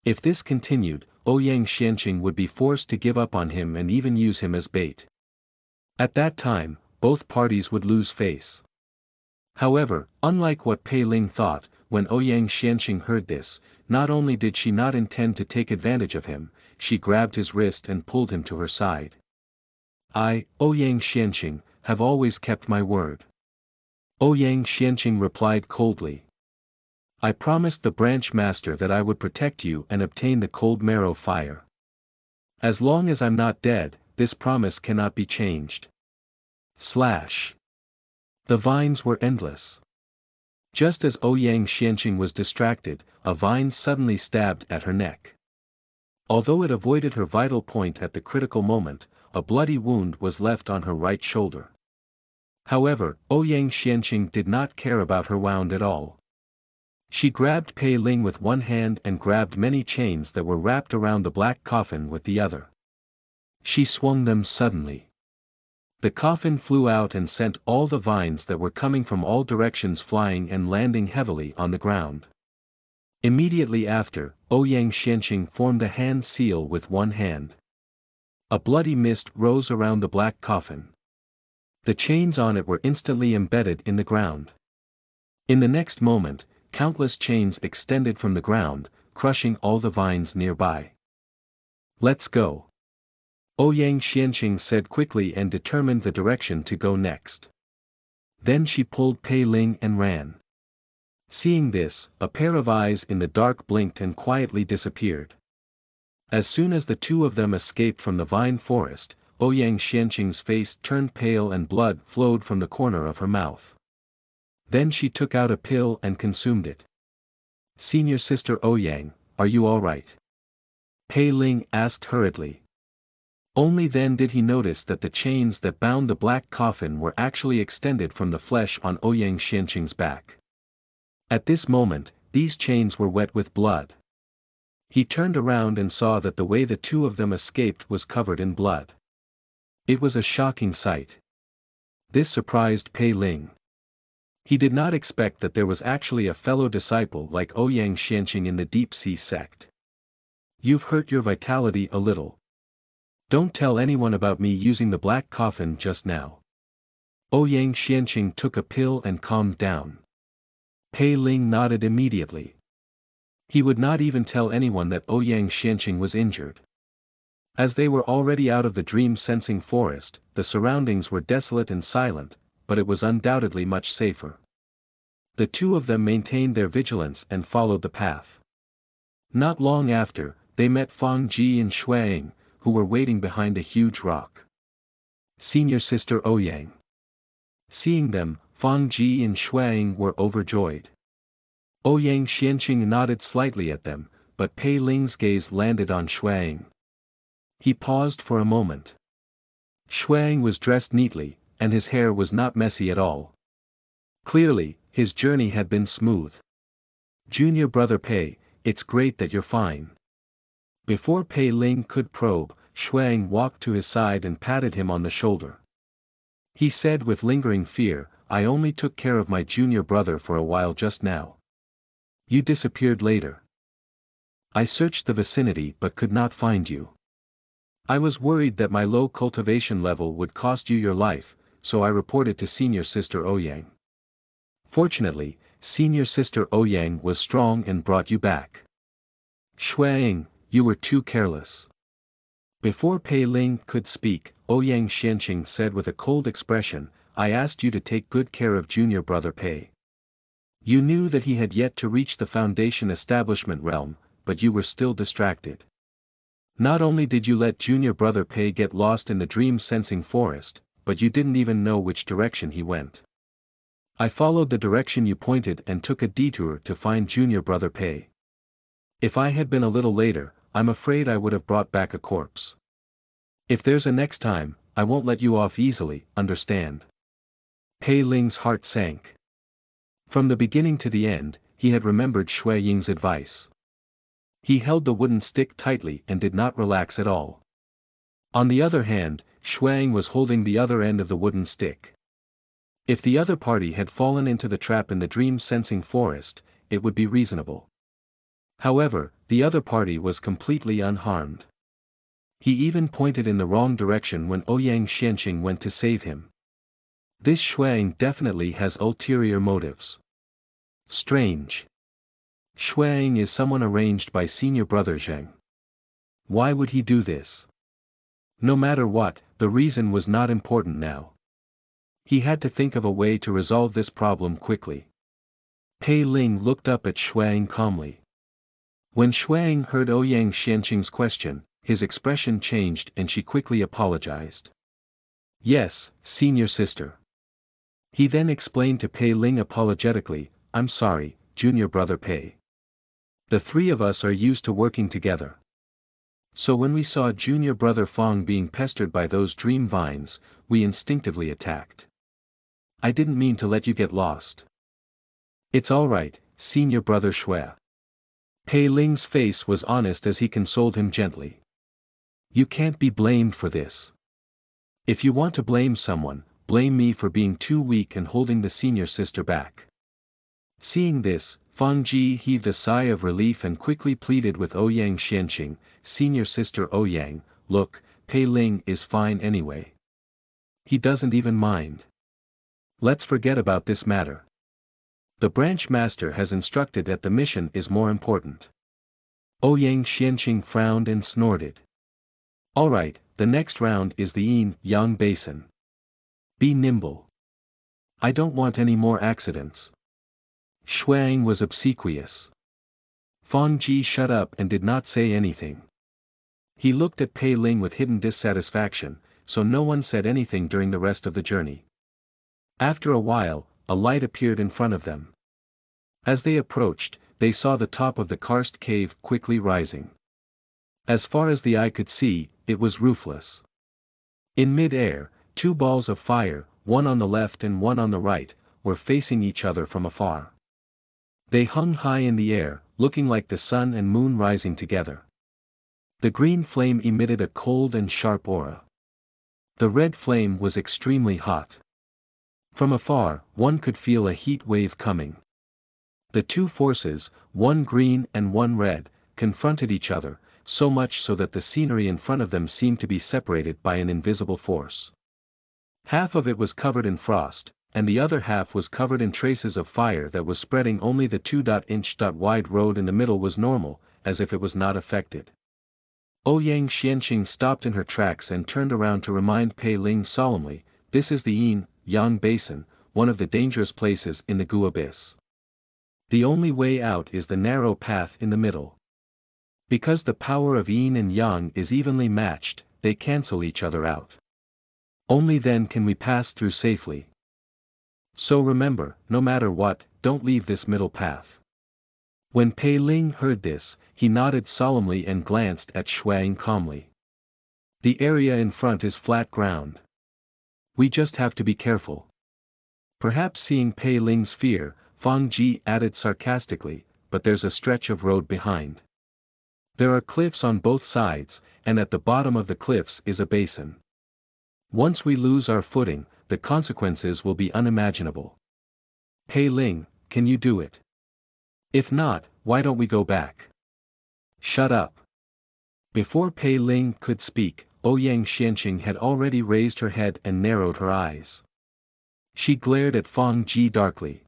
If this continued, Ouyang Xianqing would be forced to give up on him and even use him as bait. At that time, both parties would lose face. However, unlike what Pei Ling thought, when Ouyang Xianqing heard this, not only did she not intend to take advantage of him, she grabbed his wrist and pulled him to her side. "I, Ouyang Xianqing, have always kept my word." Ouyang Xianqing replied coldly. "I promised the branch master that I would protect you and obtain the cold marrow fire. As long as I'm not dead, this promise cannot be changed." Slash. The vines were endless. Just as Ouyang Xianqing was distracted, a vine suddenly stabbed at her neck. Although it avoided her vital point at the critical moment, a bloody wound was left on her right shoulder. However, Ouyang Xianqing did not care about her wound at all. She grabbed Pei Ling with one hand and grabbed many chains that were wrapped around the black coffin with the other. She swung them suddenly. The coffin flew out and sent all the vines that were coming from all directions flying and landing heavily on the ground. Immediately after, Ouyang Xianqing formed a hand seal with one hand. A bloody mist rose around the black coffin. The chains on it were instantly embedded in the ground. In the next moment, countless chains extended from the ground, crushing all the vines nearby. "Let's go," Ouyang Xianqing said quickly and determined the direction to go next. Then she pulled Pei Ling and ran. Seeing this, a pair of eyes in the dark blinked and quietly disappeared. As soon as the two of them escaped from the vine forest, Ouyang Xianqing's face turned pale and blood flowed from the corner of her mouth. Then she took out a pill and consumed it. "Senior Sister Ouyang, are you all right?" Pei Ling asked hurriedly. Only then did he notice that the chains that bound the black coffin were actually extended from the flesh on Ouyang Xianqing's back. At this moment, these chains were wet with blood. He turned around and saw that the way the two of them escaped was covered in blood. It was a shocking sight. This surprised Pei Ling. He did not expect that there was actually a fellow disciple like Ouyang Xianqing in the Deep Sea sect. "You've hurt your vitality a little. Don't tell anyone about me using the black coffin just now." Ouyang Xianqing took a pill and calmed down. Pei Ling nodded immediately. He would not even tell anyone that Ouyang Xianqing was injured. As they were already out of the dream-sensing forest, the surroundings were desolate and silent, but it was undoubtedly much safer. The two of them maintained their vigilance and followed the path. Not long after, they met Fang Ji and Shuang, who were waiting behind a huge rock. "Senior Sister Ouyang." Seeing them, Fang Ji and Shuang were overjoyed. Ouyang Xianqing nodded slightly at them, but Pei Ling's gaze landed on Shuang. He paused for a moment. Shuang was dressed neatly, and his hair was not messy at all. Clearly, his journey had been smooth. "Junior brother Pei, it's great that you're fine." Before Pei Ling could probe, Shuang walked to his side and patted him on the shoulder. He said with lingering fear, "I only took care of my junior brother for a while just now. You disappeared later. I searched the vicinity but could not find you. I was worried that my low cultivation level would cost you your life, so I reported to Senior Sister Ouyang. Fortunately, Senior Sister Ouyang was strong and brought you back. Shuang, you were too careless." Before Pei Ling could speak, Ouyang Xianqing said with a cold expression, "I asked you to take good care of junior brother Pei. You knew that he had yet to reach the Foundation establishment realm, but you were still distracted. Not only did you let junior brother Pei get lost in the dream-sensing forest, but you didn't even know which direction he went. I followed the direction you pointed and took a detour to find junior brother Pei. If I had been a little later, I'm afraid I would have brought back a corpse. If there's a next time, I won't let you off easily, understand? Pei Ling's heart sank. From the beginning to the end, he had remembered Shui Ying's advice. He held the wooden stick tightly and did not relax at all. On the other hand, Shui Ying was holding the other end of the wooden stick. If the other party had fallen into the trap in the dream-sensing forest, it would be reasonable. However, the other party was completely unharmed. He even pointed in the wrong direction when Ouyang Xianqing went to save him. This Shui Ying definitely has ulterior motives. Strange. Shui Ying is someone arranged by senior brother Zheng. Why would he do this? No matter what, the reason was not important now. He had to think of a way to resolve this problem quickly. Pei Ling looked up at Shui Ying calmly. When Shui Ying heard Ouyang Xianqing's question, his expression changed and she quickly apologized. Yes, senior sister. He then explained to Pei Ling apologetically, I'm sorry, junior brother Pei. The three of us are used to working together. So when we saw junior brother Fong being pestered by those dream vines, we instinctively attacked. I didn't mean to let you get lost. It's alright, senior brother Shui. Pei Ling's face was honest as he consoled him gently. You can't be blamed for this. If you want to blame someone, blame me for being too weak and holding the senior sister back. Seeing this, Fang Ji heaved a sigh of relief and quickly pleaded with Ouyang Xianqing, senior sister Ouyang, look, Pei Ling is fine anyway. He doesn't even mind. Let's forget about this matter. The branch master has instructed that the mission is more important. Ouyang Xianqing frowned and snorted. Alright, the next round is the In Yang Basin. Be nimble. I don't want any more accidents. Shui Ying was obsequious. Fang Ji shut up and did not say anything. He looked at Pei Ling with hidden dissatisfaction, so no one said anything during the rest of the journey. After a while, a light appeared in front of them. As they approached, they saw the top of the karst cave quickly rising. As far as the eye could see, it was roofless. In mid-air, two balls of fire, one on the left and one on the right, were facing each other from afar. They hung high in the air, looking like the sun and moon rising together. The green flame emitted a cold and sharp aura. The red flame was extremely hot. From afar, one could feel a heat wave coming. The two forces, one green and one red, confronted each other, so much so that the scenery in front of them seemed to be separated by an invisible force. Half of it was covered in frost, and the other half was covered in traces of fire that was spreading. Only the 2-inch wide road in the middle was normal, as if it was not affected. Ouyang Xianqing stopped in her tracks and turned around to remind Pei Ling solemnly, this is the In Yang Basin, one of the dangerous places in the Gu Abyss. The only way out is the narrow path in the middle. Because the power of Yin and Yang is evenly matched, they cancel each other out. Only then can we pass through safely. So remember, no matter what, don't leave this middle path. When Pei Ling heard this, he nodded solemnly and glanced at Shui Ying calmly. The area in front is flat ground. We just have to be careful. Perhaps seeing Pei Ling's fear, Fang Ji added sarcastically, but there's a stretch of road behind. There are cliffs on both sides, and at the bottom of the cliffs is a basin. Once we lose our footing, the consequences will be unimaginable. Pei Ling, can you do it? If not, why don't we go back? Shut up. Before Pei Ling could speak, Ouyang Xianqing had already raised her head and narrowed her eyes. She glared at Fang Ji darkly.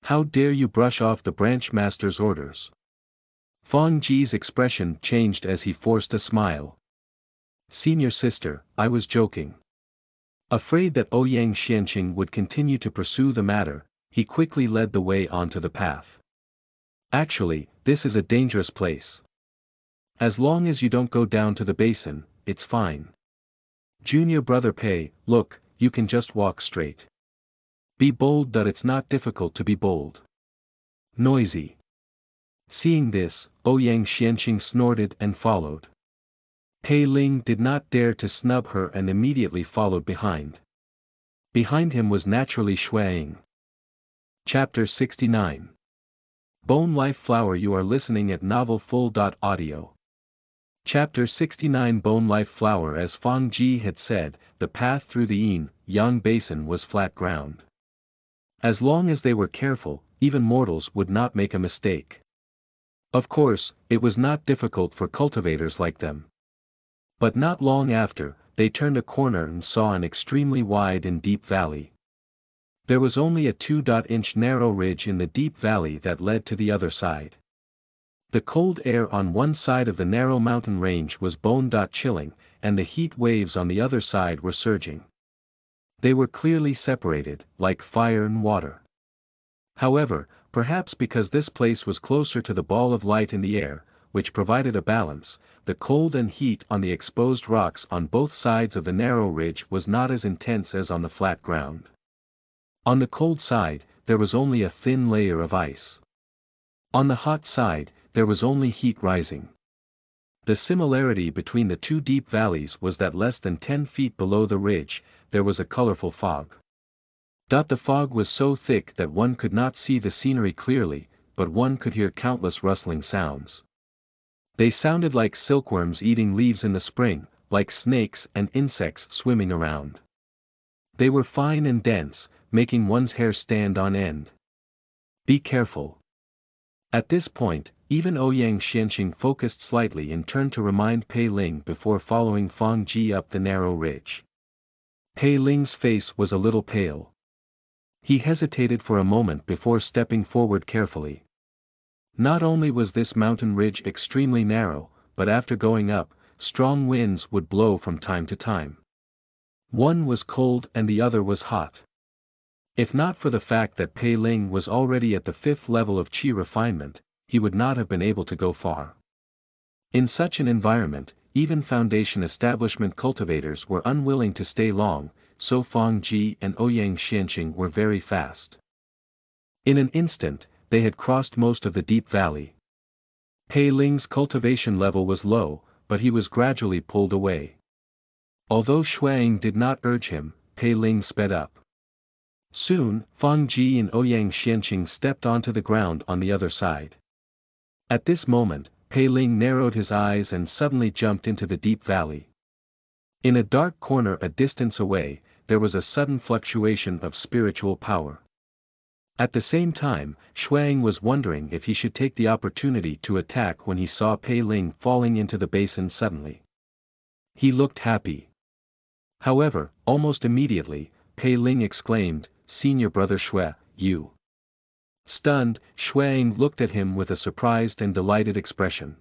How dare you brush off the branch master's orders? Fang Ji's expression changed as he forced a smile. Senior sister, I was joking. Afraid that Ouyang Xianqing would continue to pursue the matter, he quickly led the way onto the path. Actually, this is a dangerous place. As long as you don't go down to the basin, it's fine. Junior brother Pei, look, you can just walk straight. Be bold, that it's not difficult to be bold. Noisy. Seeing this, Ouyang Xianqing snorted and followed. Pei Ling did not dare to snub her and immediately followed behind. Behind him was naturally Xueying. Chapter 69. Bone Life Flower. You are listening at novelfull.audio. Chapter 69. Bone Life Flower. As Fang Ji had said, the path through the Yin Yang Basin was flat ground. As long as they were careful, even mortals would not make a mistake. Of course, it was not difficult for cultivators like them. But not long after, they turned a corner and saw an extremely wide and deep valley. There was only a 2-inch narrow ridge in the deep valley that led to the other side. The cold air on one side of the narrow mountain range was bone-chilling, and the heat waves on the other side were surging. They were clearly separated, like fire and water. However, perhaps because this place was closer to the ball of light in the air, which provided a balance, the cold and heat on the exposed rocks on both sides of the narrow ridge was not as intense as on the flat ground. On the cold side, there was only a thin layer of ice. On the hot side, there was only heat rising. The similarity between the two deep valleys was that less than 10 feet below the ridge, there was a colorful fog. The fog was so thick that one could not see the scenery clearly, but one could hear countless rustling sounds. They sounded like silkworms eating leaves in the spring, like snakes and insects swimming around. They were fine and dense, making one's hair stand on end. Be careful. At this point, even Ouyang Xianqing focused slightly and turned to remind Pei Ling before following Fang Ji up the narrow ridge. Pei Ling's face was a little pale. He hesitated for a moment before stepping forward carefully. Not only was this mountain ridge extremely narrow, but after going up, strong winds would blow from time to time. One was cold and the other was hot. If not for the fact that Pei Ling was already at the 5th level of qi refinement, he would not have been able to go far. In such an environment, even foundation establishment cultivators were unwilling to stay long, so Fang Ji and Ouyang Xianqing were very fast. In an instant, they had crossed most of the deep valley. Pei Ling's cultivation level was low, but he was gradually pulled away. Although Xueying did not urge him, Pei Ling sped up. Soon, Fang Ji and Ouyang Xianqing stepped onto the ground on the other side. At this moment, Pei Ling narrowed his eyes and suddenly jumped into the deep valley. In a dark corner a distance away, there was a sudden fluctuation of spiritual power. At the same time, Xueying was wondering if he should take the opportunity to attack when he saw Pei Ling falling into the basin suddenly. He looked happy. However, almost immediately, Pei Ling exclaimed, "Senior brother Xue, you." Stunned, Xueying looked at him with a surprised and delighted expression.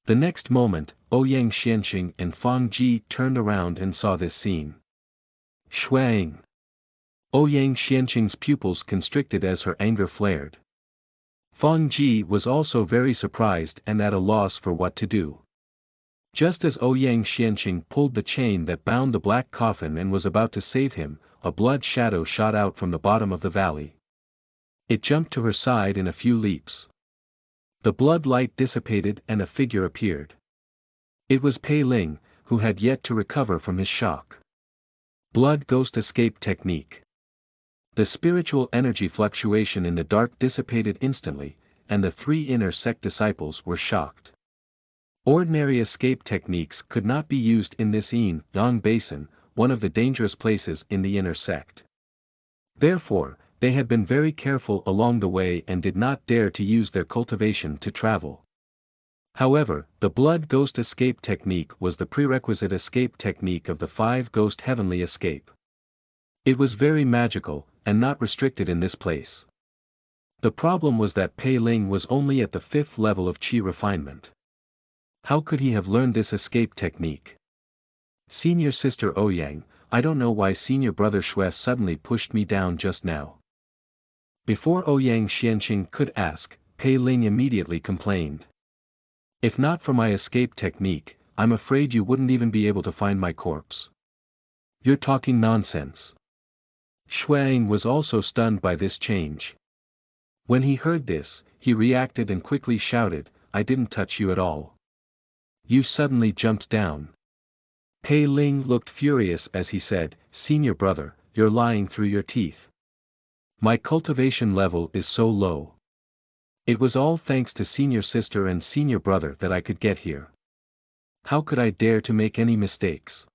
The next moment, Ouyang Xianqing and Fang Ji turned around and saw this scene. Xueying. Ouyang Xianqing's pupils constricted as her anger flared. Fang Ji was also very surprised and at a loss for what to do. Just as Ouyang Xianqing pulled the chain that bound the black coffin and was about to save him, a blood shadow shot out from the bottom of the valley. It jumped to her side in a few leaps. The blood light dissipated and a figure appeared. It was Pei Ling, who had yet to recover from his shock. Blood ghost escape technique. The spiritual energy fluctuation in the dark dissipated instantly, and the 3 inner sect disciples were shocked. Ordinary escape techniques could not be used in this Yin Yang basin, one of the dangerous places in the inner sect. Therefore, they had been very careful along the way and did not dare to use their cultivation to travel. However, the blood ghost escape technique was the prerequisite escape technique of the 5 ghost heavenly escape. It was very magical, and not restricted in this place. The problem was that Pei Ling was only at the 5th level of qi refinement. How could he have learned this escape technique? Senior sister Ouyang, I don't know why senior brother Xue suddenly pushed me down just now. Before Ouyang Xianqing could ask, Pei Ling immediately complained. If not for my escape technique, I'm afraid you wouldn't even be able to find my corpse. You're talking nonsense. Shuang was also stunned by this change. When he heard this, he reacted and quickly shouted, I didn't touch you at all. You suddenly jumped down. Pei Ling looked furious as he said, Senior brother, you're lying through your teeth. My cultivation level is so low. It was all thanks to senior sister and senior brother that I could get here. How could I dare to make any mistakes?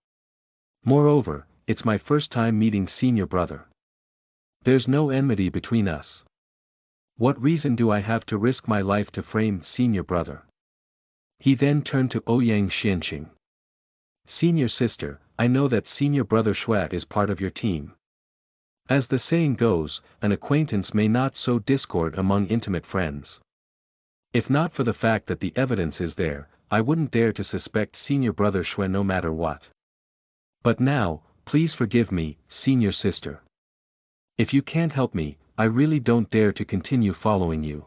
Moreover, it's my first time meeting senior brother. There's no enmity between us. What reason do I have to risk my life to frame senior brother? He then turned to Ouyang Xianqing. Senior sister, I know that senior brother Shuat is part of your team. As the saying goes, an acquaintance may not sow discord among intimate friends. If not for the fact that the evidence is there, I wouldn't dare to suspect senior brother Shui no matter what. But now, please forgive me, senior sister. If you can't help me, I really don't dare to continue following you.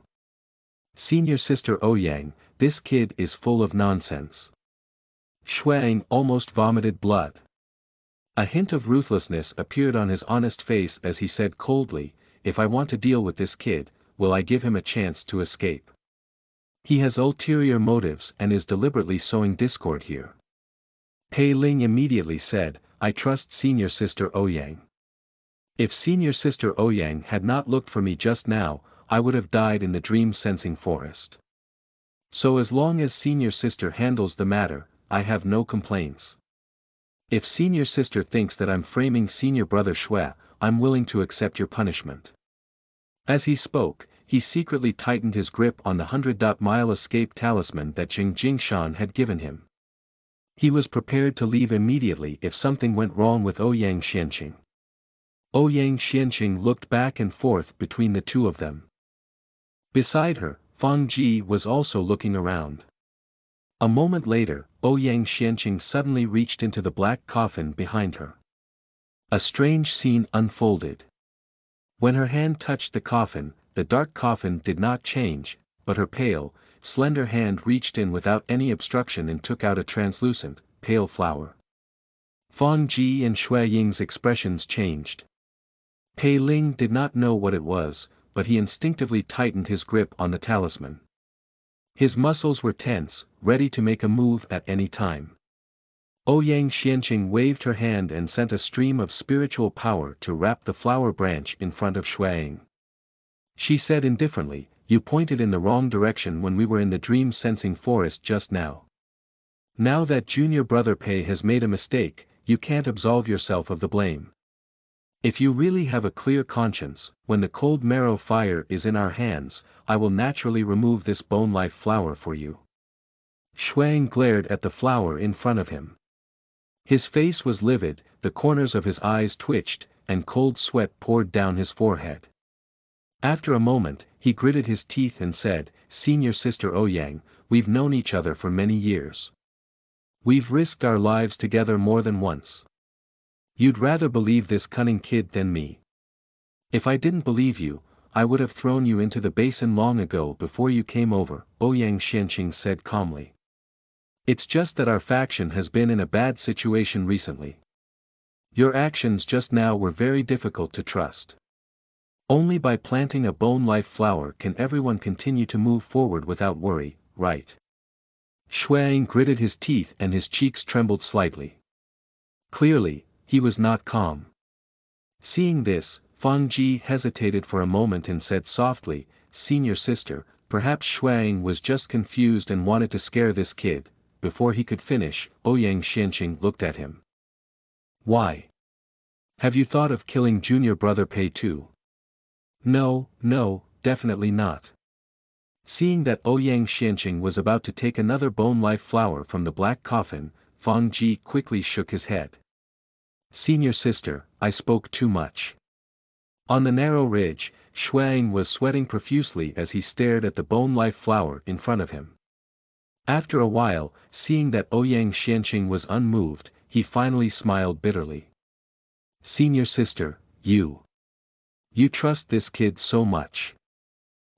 Senior sister Ouyang, this kid is full of nonsense. Shuang almost vomited blood. A hint of ruthlessness appeared on his honest face as he said coldly, if I want to deal with this kid, will I give him a chance to escape? He has ulterior motives and is deliberately sowing discord here. Pei Ling immediately said, I trust senior sister Ouyang. If senior sister Ouyang had not looked for me just now, I would have died in the dream-sensing forest. So as long as senior sister handles the matter, I have no complaints. If senior sister thinks that I'm framing senior brother Shui, I'm willing to accept your punishment. As he spoke, he secretly tightened his grip on the 100-mile escape talisman that Jing Jingshan had given him. He was prepared to leave immediately if something went wrong with Ouyang Xianqing. Ouyang Xianqing looked back and forth between the two of them. Beside her, Fang Ji was also looking around. A moment later, Ouyang Xianqing suddenly reached into the black coffin behind her. A strange scene unfolded. When her hand touched the coffin, the dark coffin did not change, but her pale, slender hand reached in without any obstruction and took out a translucent, pale flower. Fang Ji and Shui Ying's expressions changed. Pei Ling did not know what it was, but he instinctively tightened his grip on the talisman. His muscles were tense, ready to make a move at any time. Ouyang Xianqing waved her hand and sent a stream of spiritual power to wrap the flower branch in front of Shuang. She said indifferently, you pointed in the wrong direction when we were in the dream-sensing forest just now. Now that junior brother Pei has made a mistake, you can't absolve yourself of the blame. If you really have a clear conscience, when the cold marrow fire is in our hands, I will naturally remove this bone-life flower for you. Shuang glared at the flower in front of him. His face was livid, the corners of his eyes twitched, and cold sweat poured down his forehead. After a moment, he gritted his teeth and said, Senior sister Ouyang, we've known each other for many years. We've risked our lives together more than once. You'd rather believe this cunning kid than me. If I didn't believe you, I would have thrown you into the basin long ago before you came over, Ouyang Xianqing said calmly. It's just that our faction has been in a bad situation recently. Your actions just now were very difficult to trust. Only by planting a bone-life flower can everyone continue to move forward without worry, right? Shuang gritted his teeth and his cheeks trembled slightly. Clearly, he was not calm. Seeing this, Fang Ji hesitated for a moment and said softly, Senior sister, perhaps Shuang was just confused and wanted to scare this kid. Before he could finish, Ouyang Xianqing looked at him. Why? Have you thought of killing junior brother Pei too? No, definitely not. Seeing that Ouyang Xianqing was about to take another bone-life flower from the black coffin, Fang Ji quickly shook his head. Senior sister, I spoke too much. On the narrow ridge, Shuang was sweating profusely as he stared at the bone-life flower in front of him. After a while, seeing that Ouyang Xianqing was unmoved, he finally smiled bitterly. Senior sister, you trust this kid so much.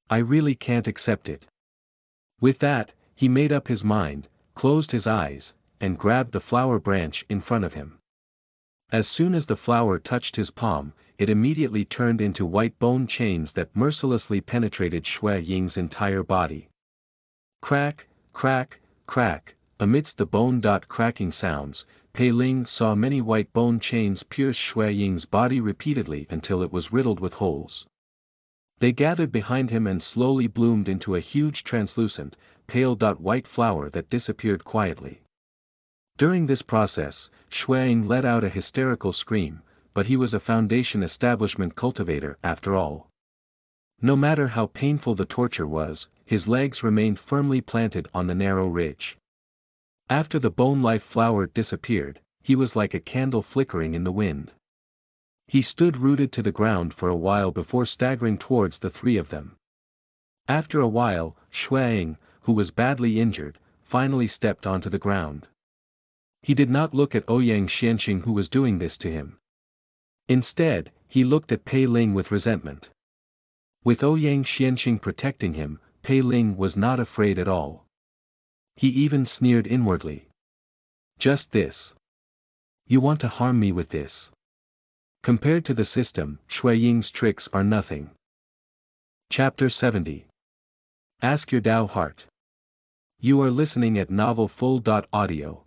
I really can't accept it. With that, He made up his mind, closed his eyes, and grabbed the flower branch in front of him. As soon as the flower touched his palm, it immediately turned into white bone chains that mercilessly penetrated Shui Ying's entire body. Crack, crack, crack, amidst the bone-cracking sounds, Pei Ling saw many white bone chains pierce Shui Ying's body repeatedly until it was riddled with holes. They gathered behind him and slowly bloomed into a huge translucent, pale white flower that disappeared quietly. During this process, Shui Ying let out a hysterical scream, but he was a Foundation establishment cultivator after all. No matter how painful the torture was, his legs remained firmly planted on the narrow ridge. After the bone-life flower disappeared, he was like a candle flickering in the wind. He stood rooted to the ground for a while before staggering towards the three of them. After a while, Shui Ying, who was badly injured, finally stepped onto the ground. He did not look at Ouyang Xianqing who was doing this to him. Instead, he looked at Pei Ling with resentment. With Ouyang Xianqing protecting him, Pei Ling was not afraid at all. He even sneered inwardly. Just this. You want to harm me with this? Compared to the system, Shui Ying's tricks are nothing. Chapter 70. Ask Your Tao Heart. You are listening at novelfull.audio.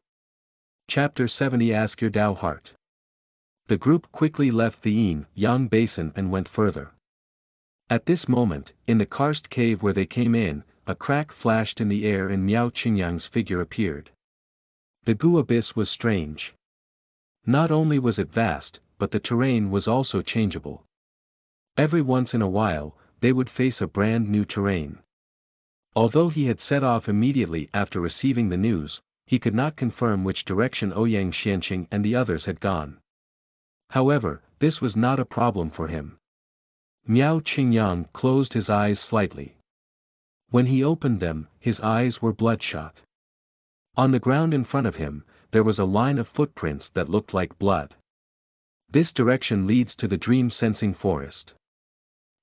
Chapter 70. Ask Your Tao Heart. The group quickly left the Yin Yang Basin and went further. At this moment, in the karst cave where they came in, a crack flashed in the air and Miao Qingyang's figure appeared. The Gu abyss was strange. Not only was it vast, but the terrain was also changeable. Every once in a while, they would face a brand new terrain. Although he had set off immediately after receiving the news, he could not confirm which direction Ouyang Xianqing and the others had gone. However, this was not a problem for him. Miao Qingyang closed his eyes slightly. When he opened them, his eyes were bloodshot. On the ground in front of him, there was a line of footprints that looked like blood. This direction leads to the dream-sensing forest.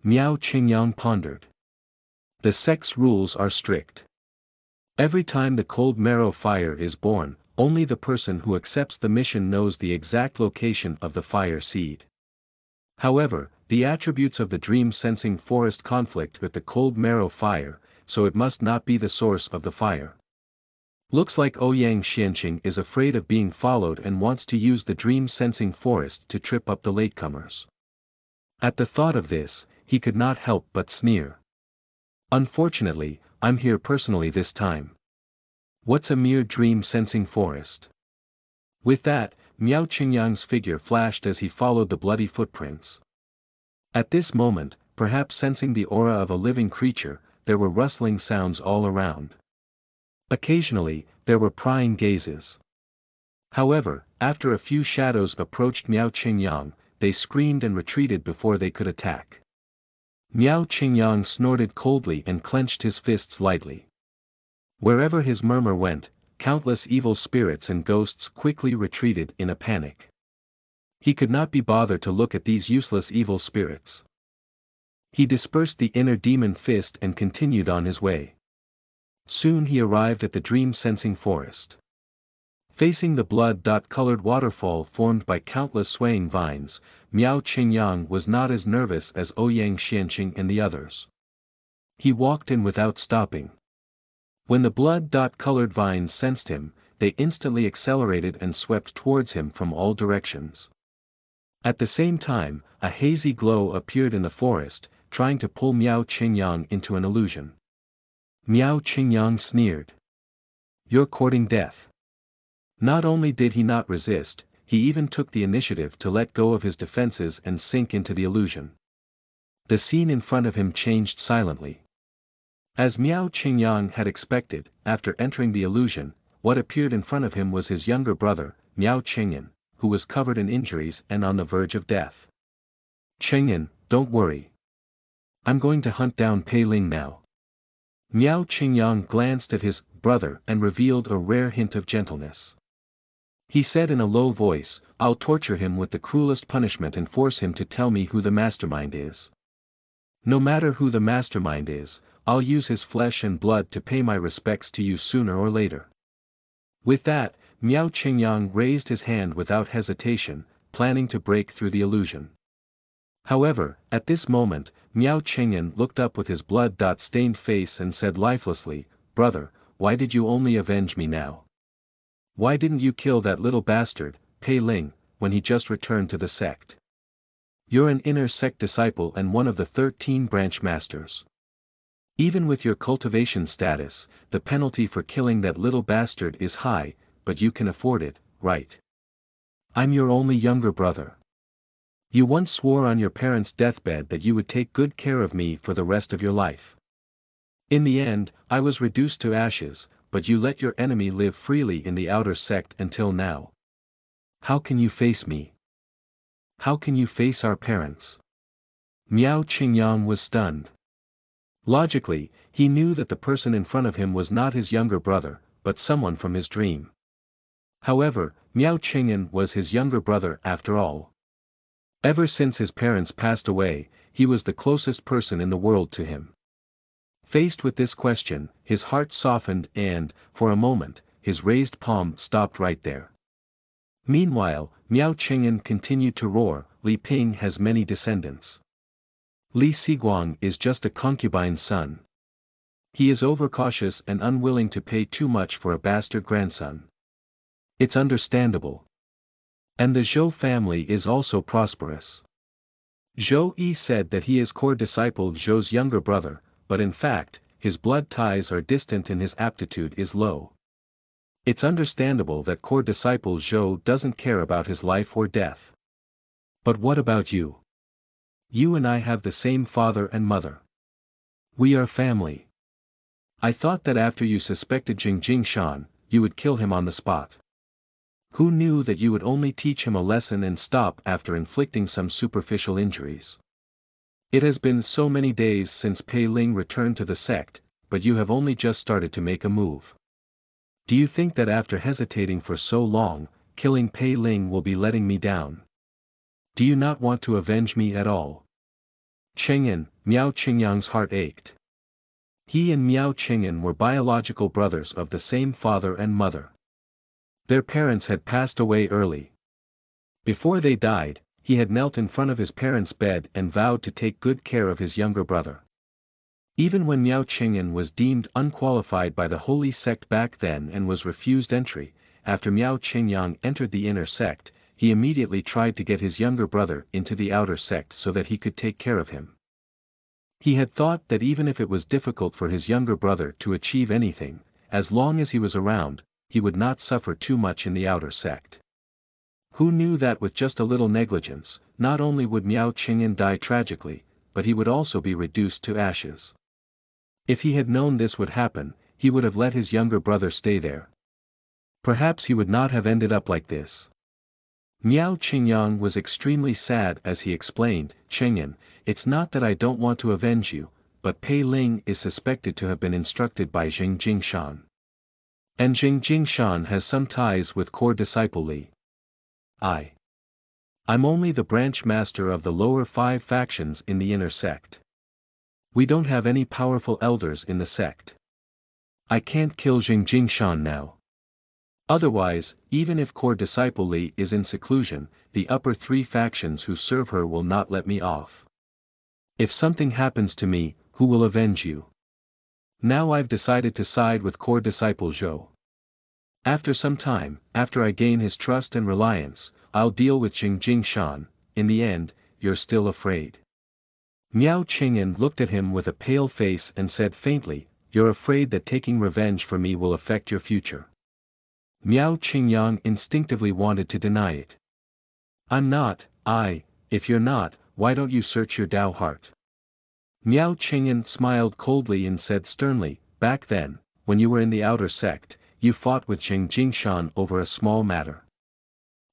Miao Qingyang pondered. The sect's rules are strict. Every time the cold marrow fire is born, only the person who accepts the mission knows the exact location of the fire seed. However, the attributes of the dream-sensing forest conflict with the cold marrow fire, so it must not be the source of the fire. Looks like Ouyang Xianqing is afraid of being followed and wants to use the dream-sensing forest to trip up the latecomers. At the thought of this, he could not help but sneer. Unfortunately, I'm here personally this time. What's a mere dream-sensing forest? With that, Miao Qingyang's figure flashed as he followed the bloody footprints. At this moment, perhaps sensing the aura of a living creature, there were rustling sounds all around. Occasionally, there were prying gazes. However, after a few shadows approached Miao Qingyang, they screamed and retreated before they could attack. Miao Qingyang snorted coldly and clenched his fists lightly. Wherever his murmur went, countless evil spirits and ghosts quickly retreated in a panic. He could not be bothered to look at these useless evil spirits. He dispersed the inner demon fist and continued on his way. Soon he arrived at the dream-sensing forest. Facing the blood-colored waterfall formed by countless swaying vines, Miao Qingyang was not as nervous as Ouyang Xianqing and the others. He walked in without stopping. When the blood-colored vines sensed him, they instantly accelerated and swept towards him from all directions. At the same time, a hazy glow appeared in the forest, trying to pull Miao Qingyang into an illusion. Miao Qingyang sneered. You're courting death. Not only did he not resist, he even took the initiative to let go of his defenses and sink into the illusion. The scene in front of him changed silently. As Miao Qingyang had expected, after entering the illusion, what appeared in front of him was his younger brother, Miao Qingyan, who was covered in injuries and on the verge of death. Qingyan, don't worry. I'm going to hunt down Pei Ling now. Miao Qingyang glanced at his brother and revealed a rare hint of gentleness. He said in a low voice, I'll torture him with the cruelest punishment and force him to tell me who the mastermind is. No matter who the mastermind is, I'll use his flesh and blood to pay my respects to you sooner or later. With that, Miao Qingyang raised his hand without hesitation, planning to break through the illusion. However, at this moment, Miao Qingyan looked up with his blood-stained face and said lifelessly, "Brother, why did you only avenge me now? Why didn't you kill that little bastard, Pei Ling, when he just returned to the sect? You're an inner sect disciple and one of the 13 branch masters. Even with your cultivation status, the penalty for killing that little bastard is high, but you can afford it, right? I'm your only younger brother. You once swore on your parents' deathbed that you would take good care of me for the rest of your life. In the end, I was reduced to ashes, but you let your enemy live freely in the outer sect until now. How can you face me? How can you face our parents?" Miao Qingyang was stunned. Logically, he knew that the person in front of him was not his younger brother, but someone from his dream. However, Miao Qingyan was his younger brother after all. Ever since his parents passed away, he was the closest person in the world to him. Faced with this question, his heart softened and, for a moment, his raised palm stopped right there. Meanwhile, Miao Qingyan continued to roar, "Li Ping has many descendants. Li Siguang is just a concubine's son. He is overcautious and unwilling to pay too much for a bastard grandson. It's understandable. And the Zhou family is also prosperous." Zhou Yi said that he is core disciple Zhou's younger brother, but in fact, his blood ties are distant and his aptitude is low. It's understandable that core disciple Zhou doesn't care about his life or death. But what about you? You and I have the same father and mother. We are family. I thought that after you suspected Jing Shan, you would kill him on the spot. Who knew that you would only teach him a lesson and stop after inflicting some superficial injuries? It has been so many days since Pei Ling returned to the sect, but you have only just started to make a move. Do you think that after hesitating for so long, killing Pei Ling will be letting me down? Do you not want to avenge me at all?" Qingyan, Miao Qingyang's heart ached. He and Miao Qingyan were biological brothers of the same father and mother. Their parents had passed away early. Before they died, he had knelt in front of his parents' bed and vowed to take good care of his younger brother. Even when Miao Qingyan was deemed unqualified by the holy sect back then and was refused entry, after Miao Qingyang entered the inner sect, he immediately tried to get his younger brother into the outer sect so that he could take care of him. He had thought that even if it was difficult for his younger brother to achieve anything, as long as he was around, he would not suffer too much in the outer sect. Who knew that with just a little negligence, not only would Miao Qingyan die tragically, but he would also be reduced to ashes. If he had known this would happen, he would have let his younger brother stay there. Perhaps he would not have ended up like this. Miao Qingyang was extremely sad as he explained, "Qingyan, it's not that I don't want to avenge you, but Pei Ling is suspected to have been instructed by Jing Shan. And Jing Shan has some ties with core disciple Li. I'm only the branch master of the lower 5 factions in the inner sect. We don't have any powerful elders in the sect. I can't kill Jing Shan now. Otherwise, even if core disciple Li is in seclusion, the upper 3 factions who serve her will not let me off. If something happens to me, who will avenge you? Now I've decided to side with core disciple Zhou. After some time, after I gain his trust and reliance, I'll deal with Jing Shan. In the end, you're still afraid." Miao Qingyan looked at him with a pale face and said faintly, "You're afraid that taking revenge for me will affect your future." Miao Qingyang instinctively wanted to deny it. "I'm not. If you're not, why don't you search your Tao heart?" Miao Qingyan smiled coldly and said sternly, "Back then, when you were in the outer sect, you fought with Jing Shan over a small matter.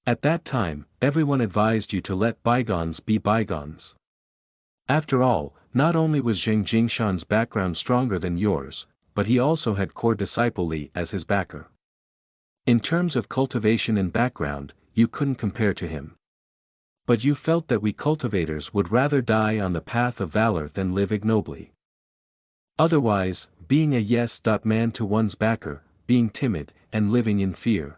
At that time, everyone advised you to let bygones be bygones. After all, not only was Jing Shan's background stronger than yours, but he also had core disciple Li as his backer. In terms of cultivation and background, you couldn't compare to him. But you felt that we cultivators would rather die on the path of valor than live ignobly. Otherwise, being a yes-man to one's backer, being timid, and living in fear.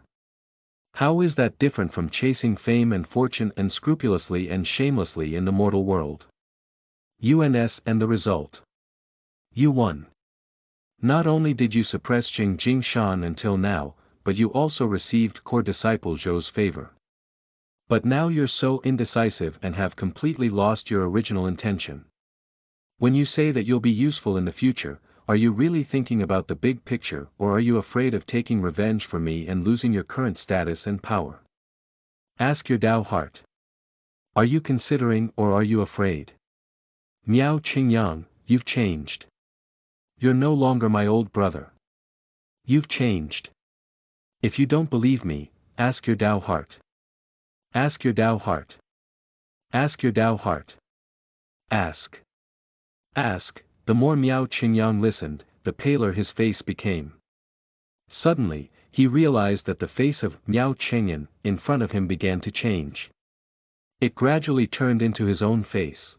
How is that different from chasing fame and fortune unscrupulously and shamelessly in the mortal world? UNS and the result. You won. Not only did you suppress Jing Jingshan until now, but you also received core disciple Zhou's favor. But now you're so indecisive and have completely lost your original intention. When you say that you'll be useful in the future, are you really thinking about the big picture, or are you afraid of taking revenge for me and losing your current status and power? Ask your Tao heart. Are you considering or are you afraid? Miao Qingyang, you've changed. You're no longer my old brother. You've changed. If you don't believe me, ask your Tao heart. Ask your Tao heart. Ask your Tao heart. Ask. Ask. The more Miao Qingyang listened, the paler his face became. Suddenly, he realized that the face of Miao Qingyan in front of him began to change. It gradually turned into his own face.